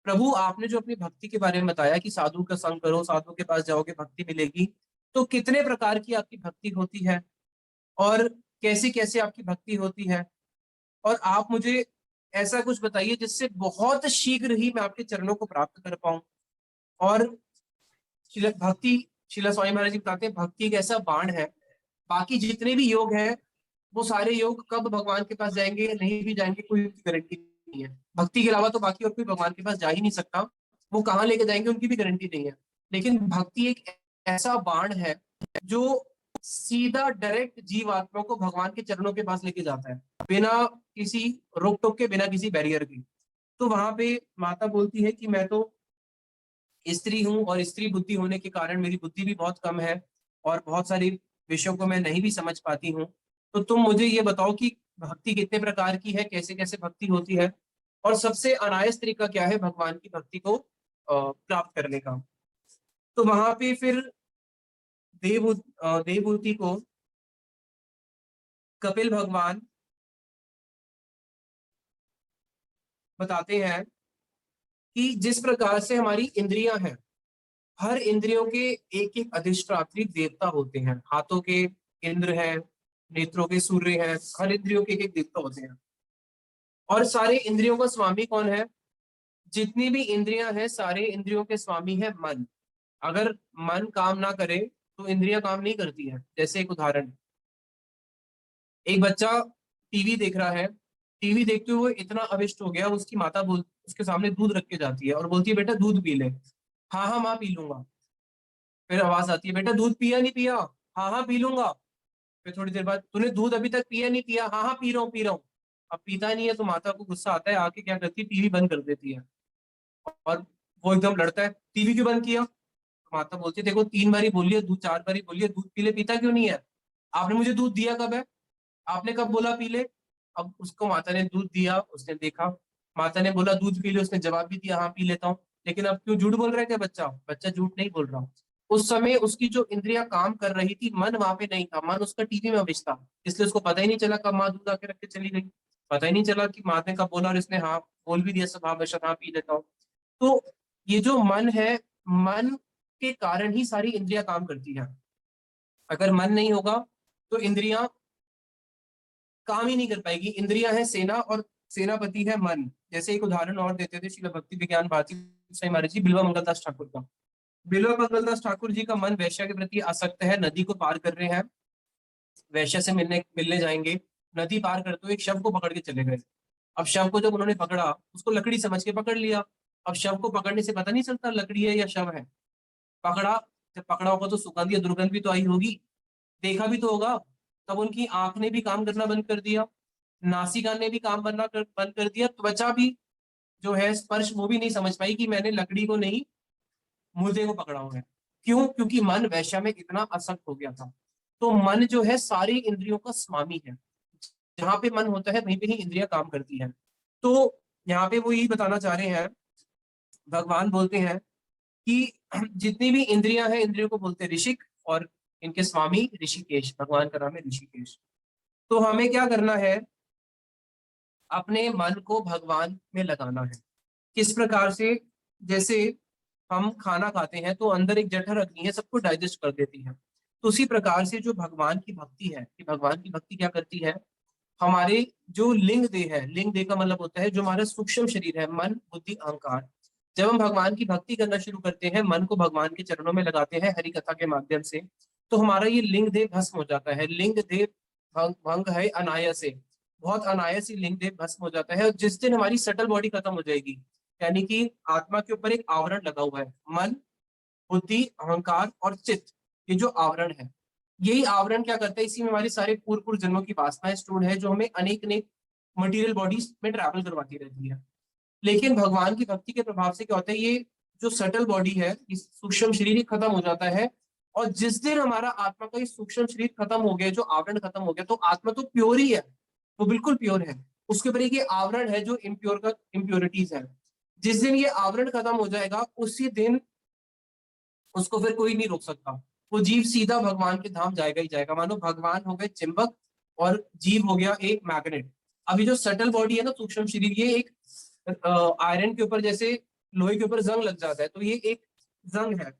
प्रभु आपने जो अपनी भक्ति के बारे में बताया कि साधु का संग करो, साधु के पास जाओगे भक्ति मिलेगी, तो कितने प्रकार की आपकी भक्ति होती है और कैसे कैसे आपकी भक्ति होती है, और आप मुझे ऐसा कुछ बताइए जिससे बहुत शीघ्र ही मैं आपके चरणों को प्राप्त कर पाऊं। और भक्ति, शिला स्वामी महाराज जी बताते हैं भक्ति एक ऐसा बाण है, बाकी जितने भी योग हैं वो सारे योग कब भगवान के पास जाएंगे नहीं भी जाएंगे कोई गारंटी नहीं है। भक्ति के अलावा तो बाकी और कोई भगवान के पास जा ही नहीं सकता, वो कहाँ लेके जाएंगे उनकी भी गारंटी नहीं है। लेकिन भक्ति एक ऐसा बाण है जो सीधा डायरेक्ट जीव आत्मा को भगवान के चरणों के पास लेके जाता है, बिना किसी रोक टोक के, बिना किसी बैरियर की। तो वहां पे माता बोलती है कि मैं तो स्त्री हूँ और स्त्री बुद्धि होने के कारण मेरी बुद्धि भी बहुत कम है और बहुत सारी विषयों को मैं नहीं भी समझ पाती हूँ। तो तुम मुझे ये बताओ कि भक्ति कितने प्रकार की है, कैसे कैसे भक्ति होती है, और सबसे अनायास तरीका क्या है भगवान की भक्ति को प्राप्त करने का। तो वहां पे फिर देवहूति को कपिल भगवान बताते हैं कि जिस प्रकार से हमारी इंद्रियां हैं, हर इंद्रियों के एक एक अधिष्ठात्री देवता होते हैं। हाथों के इंद्र हैं, नेत्रों के सूर्य हैं, हर इंद्रियों के एक एक देवता होते हैं। और सारे इंद्रियों का स्वामी कौन है? जितनी भी इंद्रियां हैं सारे इंद्रियों के स्वामी है मन। अगर मन काम ना करे तो इंद्रियां काम नहीं करती है। जैसे एक उदाहरण, एक बच्चा टीवी देख रहा है, टीवी देखते हुए इतना अविष्ट हो गया, उसकी माता बोल उसके सामने दूध रख के जाती है और बोलती है बेटा दूध पी ले। हाँ हाँ माँ पी लूंगा। फिर आवाज आती है बेटा दूध पिया नहीं पिया? हाँ हाँ पी लूंगा। फिर थोड़ी देर बाद तूने दूध अभी तक पिया नहीं पिया? हाँ हाँ पी रहा हूँ पी रहा हूँ। अब पीता नहीं है तो माता को गुस्सा आता है, आके क्या करती है टीवी बंद कर देती है। और वो एकदम लड़ता है टीवी क्यों बंद किया? तो माता बोलती है देखो 3 बारी बोलिए दूध, 4 बारी बोलिए दूध पी ले, पीता क्यों नहीं है? आपने मुझे दूध दिया कब है? आपने कब बोला पी ले? अब उसको माता ने दूध दिया, उसने देखा, माता ने बोला दूध पी ले, उसने जवाब भी दिया हाँ पी लेता हूँ। लेकिन अब क्यों झूठ बोल रहा है क्या बच्चा? बच्चा झूठ नहीं बोल रहा। उस समय उसकी जो इंद्रियां काम कर रही थी, मन वहां पे नहीं था, मन उसका टीवी में अविष्ट था। इसलिए उसको पता ही नहीं चला कब माँ दूध आके रख के चली गई, पता ही नहीं चला कि माँ ने कब बोला और इसने हाँ बोल भी दिया स्वभाव वशत हाँ पी लेता हूँ। तो ये जो मन है, मन के कारण ही सारी इंद्रियां काम करती है। अगर मन नहीं होगा तो इंद्रियां काम ही नहीं कर पाएगी। इंद्रियां है सेना और सेनापति है मन। जैसे एक उदाहरण और देते थे श्रील भक्ति विज्ञान भारती स्वामी महाराज जी, बिल्वा मंगलदास ठाकुर का। बिल्वा मंगलदास ठाकुर जी का मन वैश्या के प्रति आसक्त है, नदी को पार कर रहे हैं, वैश्या से मिलने मिलने जाएंगे। नदी पार करते हुए एक शव को पकड़ के चले गए। अब शव को जब उन्होंने पकड़ा, उसको लकड़ी समझ के पकड़ लिया। अब शव को पकड़ने से पता नहीं चलता लकड़ी है या शव है। पकड़ा, जब पकड़ा होगा तो सुगंध या दुर्गंध भी तो आई होगी, देखा भी तो होगा। तब उनकी आंख ने भी काम करना बंद कर दिया, नासिका ने भी काम बंद कर दिया, त्वचा भी जो है स्पर्श वो भी नहीं समझ पाई कि मैंने लकड़ी को नहीं मुर्दे को पकड़ा हुआ है। क्यों? क्योंकि मन वैश्या में इतना आसक्त हो गया था। तो मन जो है सारी इंद्रियों का स्वामी है, जहां पे मन होता है वहीं पे ही इंद्रियां काम करती हैं। तो यहाँ पे वो यही बताना चाह रहे हैं, भगवान बोलते हैं कि जितनी भी इंद्रियां हैं इंद्रियों को बोलते हैं ऋषिक, और इनके स्वामी ऋषिकेश, भगवान का नाम है ऋषिकेश। तो हमें क्या करना है, अपने मन को भगवान में लगाना है। किस प्रकार से? जैसे हम खाना खाते हैं तो अंदर एक जठर अग्नि है, सबको डाइजेस्ट कर देती है। तो उसी प्रकार से जो भगवान की भक्ति है, कि भगवान की भक्ति क्या करती है, हमारे जो लिंग देह है, लिंग देह का मतलब होता है जो हमारा सूक्ष्म शरीर है, मन बुद्धि अहंकार। जब हम भगवान की भक्ति करना शुरू करते हैं, मन को भगवान के चरणों में लगाते हैं हरि कथा के माध्यम से, तो हमारा ये लिंग देह भस्म हो जाता है। लिंग देह भंग है अनायास से, बहुत अनायास ही लिंग देह भस्म हो जाता है। और जिस दिन हमारी सटल बॉडी खत्म हो जाएगी, यानी कि आत्मा के ऊपर एक आवरण लगा हुआ है, मन बुद्धि अहंकार और चित्त, ये जो आवरण है, यही आवरण क्या करता है, इसी में हमारे सारे पूर्व पूर्व जन्मों की वासनाएं स्टोर है, जो हमें अनेक अनेक मटेरियल बॉडीज में ट्रैवल करवाती रहती है। लेकिन भगवान की भक्ति के प्रभाव से क्या होता है, ये जो सटल बॉडी है, इस सूक्ष्म शरीर ही खत्म हो जाता है। और जिस दिन हमारा आत्मा का ये सूक्ष्म शरीर खत्म हो गया, जो आवरण खत्म हो गया, तो आत्मा तो प्योर ही है, वो बिल्कुल प्योर है। उसके ऊपर एक ये आवरण है जो इम्प्योर का इम्प्योरिटीज है। जिस दिन ये आवरण खत्म हो जाएगा, उसी दिन उसको फिर कोई नहीं रोक सकता। वो जीव सीधा भगवान के धाम जाएगा ही जाएगा। मानो भगवान हो गए चिंबक और जीव हो गया एक मैग्नेट। अभी जो सटल बॉडी है ना, सूक्ष्म शरीर, ये एक आयरन के ऊपर जैसे लोहे के ऊपर जंग लग जाता है, तो ये एक जंग है।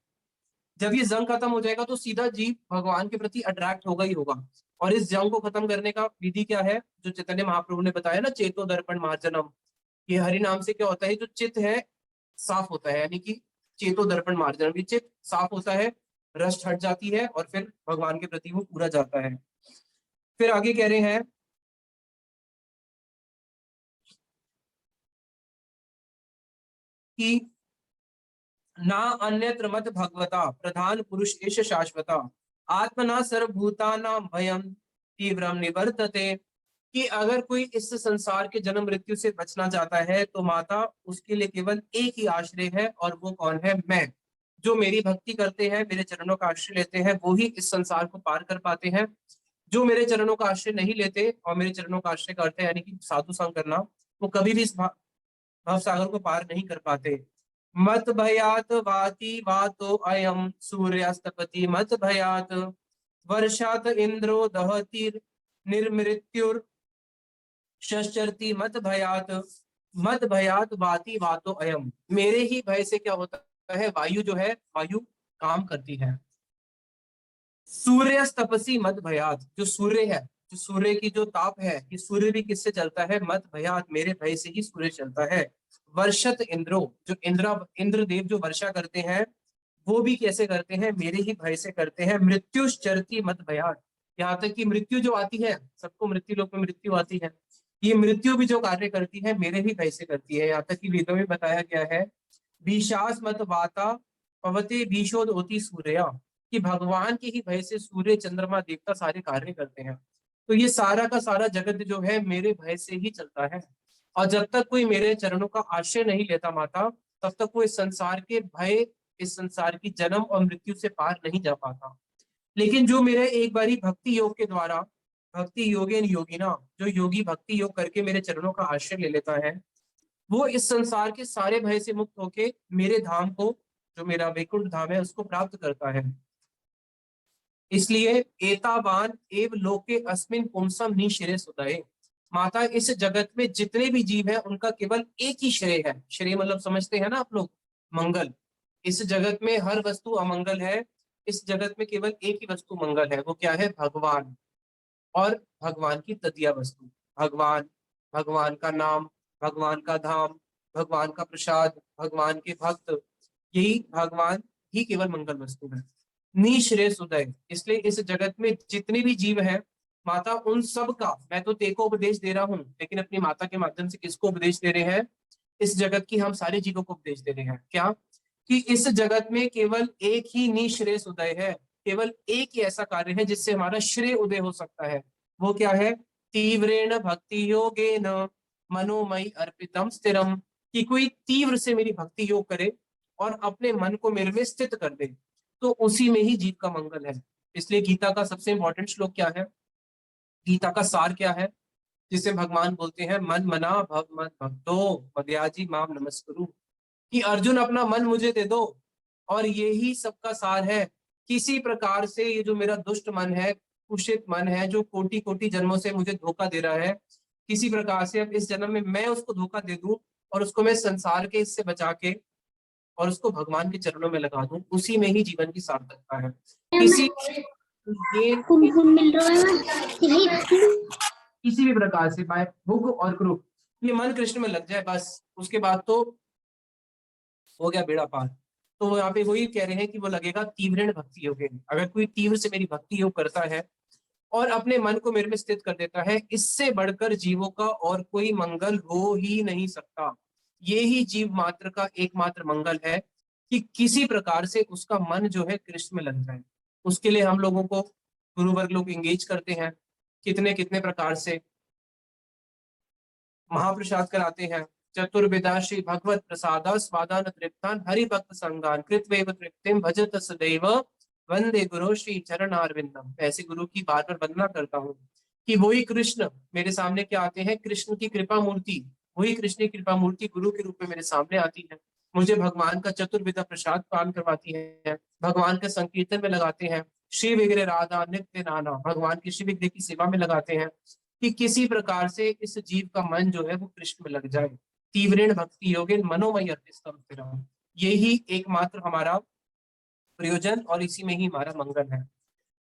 जब ये जंग खत्म हो जाएगा तो सीधा जीव भगवान के प्रति अट्रैक्ट होगा ही होगा। और इस जंग को खत्म करने का विधि क्या है, जो चैतन्य महाप्रभु ने बताया ना, चेतो दर्पण मार्जनम। ये हरि नाम से क्या होता है, जो चित्त है साफ होता है, यानी कि चेतो दर्पण मार्जनम, ये चित्त साफ होता है, रस्ट हट जाती है और फिर भगवान के प्रति वो पूरा जाता है। फिर आगे कह रहे हैं कि ना अन्यत्र मत भगवता प्रधान पुरुष एष शाश्वता आत्मना सर्वभूतानां भयम तीव्रम निवर्तते। कि अगर कोई इस संसार के जन्म मृत्यु से बचना चाहता है तो माता, उसके लिए केवल एक ही आश्रय है, और वो कौन है, मैं। जो मेरी भक्ति करते हैं, मेरे चरणों का आश्रय लेते हैं, वो ही इस संसार को पार कर पाते हैं। जो मेरे चरणों का आश्रय नहीं लेते और मेरे चरणों का आश्रय करते हैं, यानी कि साधु संग करना, वो कभी भी इस भव सागर को पार नहीं कर पाते। मत भयात वाति वातो अयम सूर्यास्तपति मत भयात वर्षात इंद्रो दहति निर्मृत्युर शश्चरती मत भयात वाति वातो अयम। मेरे ही भय से क्या होता है, वायु जो है, वायु काम करती है। सूर्य तपसी मत भयात, जो सूर्य है, जो सूर्य की जो ताप है, कि सूर्य भी किससे चलता है, मत भयात, मेरे भय से ही सूर्य चलता है। वर्षत इंद्रो, जो इंद्रदेव जो वर्षा करते हैं, वो भी कैसे करते हैं, मेरे ही भय से करते हैं। मृत्युश्चरती मत भयात, यहाँ तक कि मृत्यु जो आती है, सबको मृत्यु लोक में मृत्यु आती है, ये मृत्यु भी जो कार्य करती है, मेरे ही भय से करती है। यहाँ तक कि वेदों में बताया गया है, भीषास मत वाता पवते भीषोद होती सूर्या, कि भगवान के ही भय से सूर्य चंद्रमा देवता सारे कार्य करते हैं। तो ये सारा का सारा जगत जो है मेरे भय से ही चलता है। और जब तक कोई मेरे चरणों का आश्रय नहीं लेता माता, तब तक वो इस संसार के भय, इस संसार की जन्म और मृत्यु से पार नहीं जा पाता। लेकिन जो मेरे एक बारी भक्ति योग के द्वारा, भक्ति योगेन योगिना, जो योगी भक्ति योग करके मेरे चरणों का आश्रय ले लेता है, वो इस संसार के सारे भय से मुक्त होके मेरे धाम को, जो मेरा वैकुंठ धाम है, उसको प्राप्त करता है। इसलिए एतावान एव लोके अस्मिन पुंसम निशिरे सुदये। माता, इस जगत में जितने भी जीव हैं, उनका केवल एक ही श्रेय है। श्रेय मतलब समझते हैं ना आप लोग, मंगल। इस जगत में हर वस्तु अमंगल है, इस जगत में केवल एक ही वस्तु मंगल है, वो क्या है, भगवान। और भगवान की तदिया वस्तु, भगवान, भगवान का नाम, भगवान का धाम, भगवान का प्रसाद, भगवान के भक्त, यही भगवान ही केवल मंगल वस्तु है। निश्रेय उदय, इसलिए इस जगत में जितने भी जीव हैं माता, उन सब का, मैं तो तेको उपदेश दे रहा हूँ, लेकिन अपनी माता के माध्यम से किसको उपदेश दे रहे हैं, इस जगत की हम सारे जीवों को उपदेश दे रहे हैं। क्या, कि इस जगत में केवल एक ही निश्रेय उदय है, केवल एक ही ऐसा कार्य है जिससे हमारा श्रेय उदय हो सकता है। वो क्या है, तीव्रेण भक्ति योगेन मनोमयी अर्पितम स्थिरम, कि कोई तीव्र से मेरी भक्ति योग करे और अपने मन को मेरे में स्थित कर दे, तो उसी में ही जीव का मंगल है। इसलिए गीता का सबसे इंपॉर्टेंट श्लोक क्या है, गीता का सार क्या है, जिसे भगवान बोलते हैं, मन मना भव मत भक्तो मदयाजी माम नमस्कुरु, कि अर्जुन अपना मन मुझे दे दो। और यही सबका सार है। किसी प्रकार से ये जो मेरा दुष्ट मन है, कुशित मन है, जो कोटि कोटि जन्मों से मुझे धोखा दे रहा है, किसी प्रकार से अब इस जन्म में मैं उसको धोखा दे दूं, और उसको मैं संसार के इससे बचा के और उसको भगवान के चरणों में लगा दूं, उसी में ही जीवन की सार्थकता है। किसी ये किसी भी प्रकार से बाय भुग और क्रूप, ये मन कृष्ण में लग जाए, बस उसके बाद तो हो गया बेड़ा पार। तो वो यहाँ पे वही कह रहे हैं कि वो लगेगा तीव्र भक्ति योग। अगर कोई तीव्र से मेरी भक्ति योग करता है और अपने मन को मेरे में स्थित कर देता है, इससे बढ़कर जीवों का और कोई मंगल हो ही नहीं सकता। ये ही जीव मात्र का एकमात्र मंगल है, कि किसी प्रकार से उसका मन जो है कृष्ण में लग जाए। उसके लिए हम लोगों को गुरु वर्ग लोग एंगेज करते हैं, कितने कितने प्रकार से महाप्रसाद कराते हैं। चतुर्विधा श्री भगवत प्रसादा स्वादान तृप्तान हरि भक्त संगान कृत्वेव तृप्तिम भजत सदैव वंदे गुरु श्री चरणारविंदम। ऐसे गुरु की बार बार वंदना करता हूँ कि वही कृष्ण मेरे सामने क्या आते हैं, कृष्ण की कृपा मूर्ति, वही कृष्ण की कृपा मूर्ति गुरु के रूप में मेरे सामने आती है, मुझे भगवान का चतुर्विधा प्रसाद पान करवाती है, भगवान के संकीर्तन में लगाते हैं, श्री विग्रह राधा नित्य नाना, भगवान की श्री विग्रह की सेवा में लगाते हैं, कि किसी प्रकार से इस जीव का मन जो है वो कृष्ण में लग जाए। तीव्रेण भक्ति योगेन मनोमय अर्पितम स्थिरम। यही एकमात्र हमारा प्रयोजन और इसी में ही हमारा मंगल है।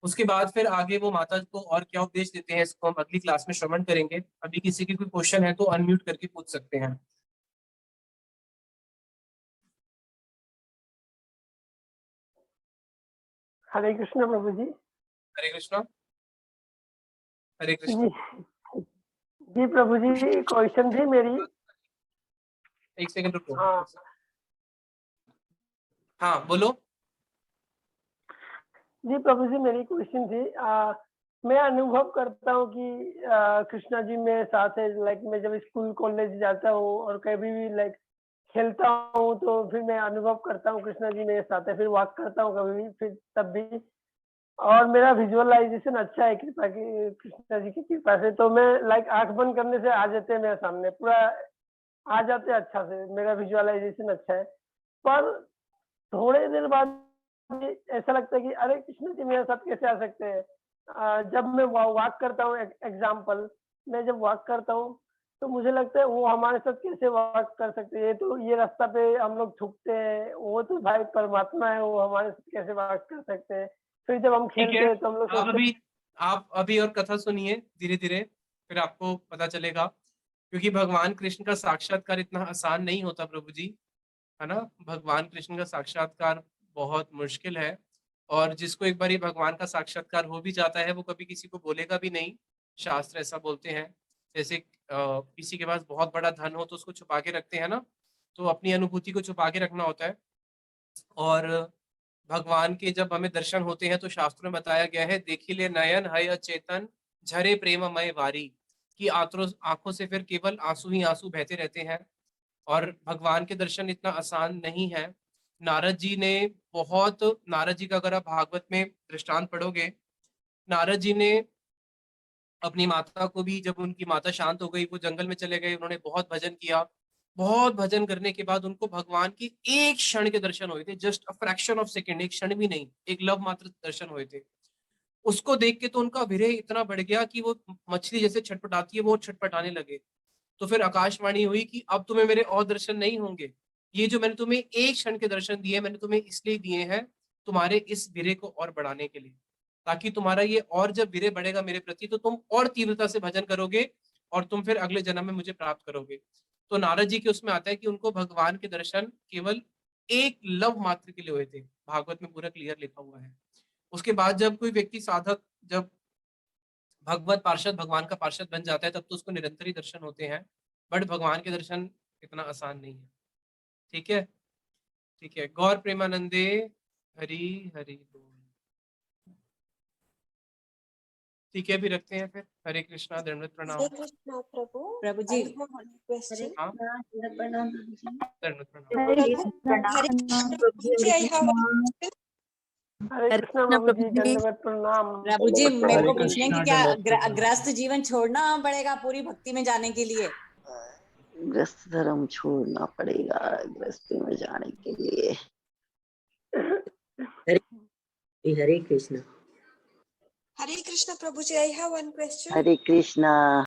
उसके बाद फिर आगे वो माता को और क्या उपदेश देते हैं, इसको हम अगली क्लास में श्रवण करेंगे। अभी किसी की कोई क्वेश्चन है तो अनम्यूट करके पूछ सकते हैं।
हरे कृष्ण प्रभु जी।
हरे कृष्णा। हरे
जी
कृष्ण।
जी प्रभु जी, क्वेश्चन थी मेरी।
एक सेकंड रुको।
हाँ
हाँ बोलो।
जी प्रभु जी, मेरी क्वेश्चन थी। मैं अनुभव करता हूँ कि कृष्णा जी मेरे साथ है। लाइक मैं जब स्कूल कॉलेज जाता हूँ और कभी भी लाइक खेलता हूँ तो फिर मैं अनुभव करता हूँ कृष्णा जी मेरे साथ है। फिर वॉक करता हूँ कभी भी, फिर तब भी। और मेरा विजुअलाइजेशन अच्छा है कृपा की, कृष्णा जी की कृपा से। तो मैं लाइक आंख बंद करने से आ जाते हैं मेरे सामने, पूरा आ जाते हैं अच्छा से। मेरा विजुअलाइजेशन अच्छा है। पर थोड़े देर बाद ऐसा लगता है कि अरे कृष्ण जी मेरे साथ कैसे आ सकते हैं। जब मैं वॉक करता हूँ, एग्जाम्पल मैं जब वॉक करता हूँ तो मुझे लगता है वो हमारे साथ कैसे वॉक कर सकते हैं। तो ये रास्ता पे हम लोग थूकते हैं, वो तो भाई परमात्मा है, वो हमारे साथ कैसे वॉक कर सकते हैं। फिर जब हम
ठीक
खेलते
है,
हैं तो हम लोग सोचते
आप अभी और कथा सुनिए धीरे धीरे, फिर आपको पता चलेगा। क्योंकि भगवान कृष्ण का साक्षात्कार इतना आसान नहीं होता प्रभु जी, है ना। भगवान कृष्ण का साक्षात्कार बहुत मुश्किल है, और जिसको एक बार भगवान का साक्षात्कार हो भी जाता है वो कभी किसी को बोलेगा भी नहीं। शास्त्र ऐसा बोलते हैं। जैसे किसी के पास बहुत बड़ा धन हो तो उसको छुपा के रखते हैं ना, तो अपनी अनुभूति को छुपा के रखना होता है। और भगवान के जब हमें दर्शन होते हैं तो शास्त्रों में बताया गया है, देखिले नयन है अचेतन झरे प्रेममय वारी, कि आंखों से फिर केवल आंसू ही आंसू बहते रहते हैं। और भगवान के दर्शन इतना आसान नहीं है। नारद जी ने बहुत, नारद जी का अगर आप भागवत में दृष्टांत पढ़ोगे, नारद जी ने अपनी माता को भी, जब उनकी माता शांत हो गई, वो जंगल में चले गए, उन्होंने बहुत भजन किया। बहुत भजन करने के बाद उनको भगवान की एक क्षण के दर्शन हुए थे, just a fraction of second, एक क्षण भी नहीं, एक लव मात्र दर्शन हुए थे। उसको देख के तो उनका विरह इतना बढ़ गया कि वो मछली जैसे छटपटाती है वो छटपटाने लगे। तो फिर आकाशवाणी हुई कि अब तुम्हें मेरे और दर्शन नहीं होंगे। ये जो मैंने तुम्हें एक क्षण के दर्शन दिए, मैंने तुम्हें इसलिए दिए हैं तुम्हारे इस विरह को और बढ़ाने के लिए, ताकि तुम्हारा ये और जब विरह बढ़ेगा मेरे प्रति तो तुम और तीव्रता से भजन करोगे और तुम फिर अगले जन्म में मुझे प्राप्त करोगे। तो नारद जी के उसमें आता है कि उनको भगवान के दर्शन केवल एक लव मात्र के लिए हुए थे। भागवत में पूरा क्लियर लिखा हुआ है। उसके बाद जब कोई व्यक्ति साधक जब भगवत पार्षद, भगवान का पार्षद बन जाता है, तब तो उसको निरंतर ही दर्शन होते हैं। बट भगवान के दर्शन इतना आसान नहीं है। ठीक है, ठीक है। गौर प्रेमानंदे हरि हरि बोल। ठीक है, अभी रखते हैं फिर। हरे कृष्णा, दंडवत प्रणाम।
हरे कृष्णा प्रभु।
प्रभु जी,
क्वेश्चन।
हाँ,
प्रणाम प्रभु जी।
दंडवत प्रणाम।
हरे कृष्णा प्रभु जी, I have a
हरे कृष्णा प्रभु जी, दंडवत प्रणाम।
प्रभु जी, मेरे को
हरे
पूछने की
कृष्णा,
क्या
दंडवत प्रणाम।
ग्रस्त जीवन छोड़ना पड़ेगा पूरी भक्ति में जाने के लिए?
ग्रस्त धर्म छोड़ना पड़ेगा गृहस्थी में जाने के लिए।
हरे कृष्णा।
हरे कृष्णा प्रभु जी, I have one question.
Hare Krishna.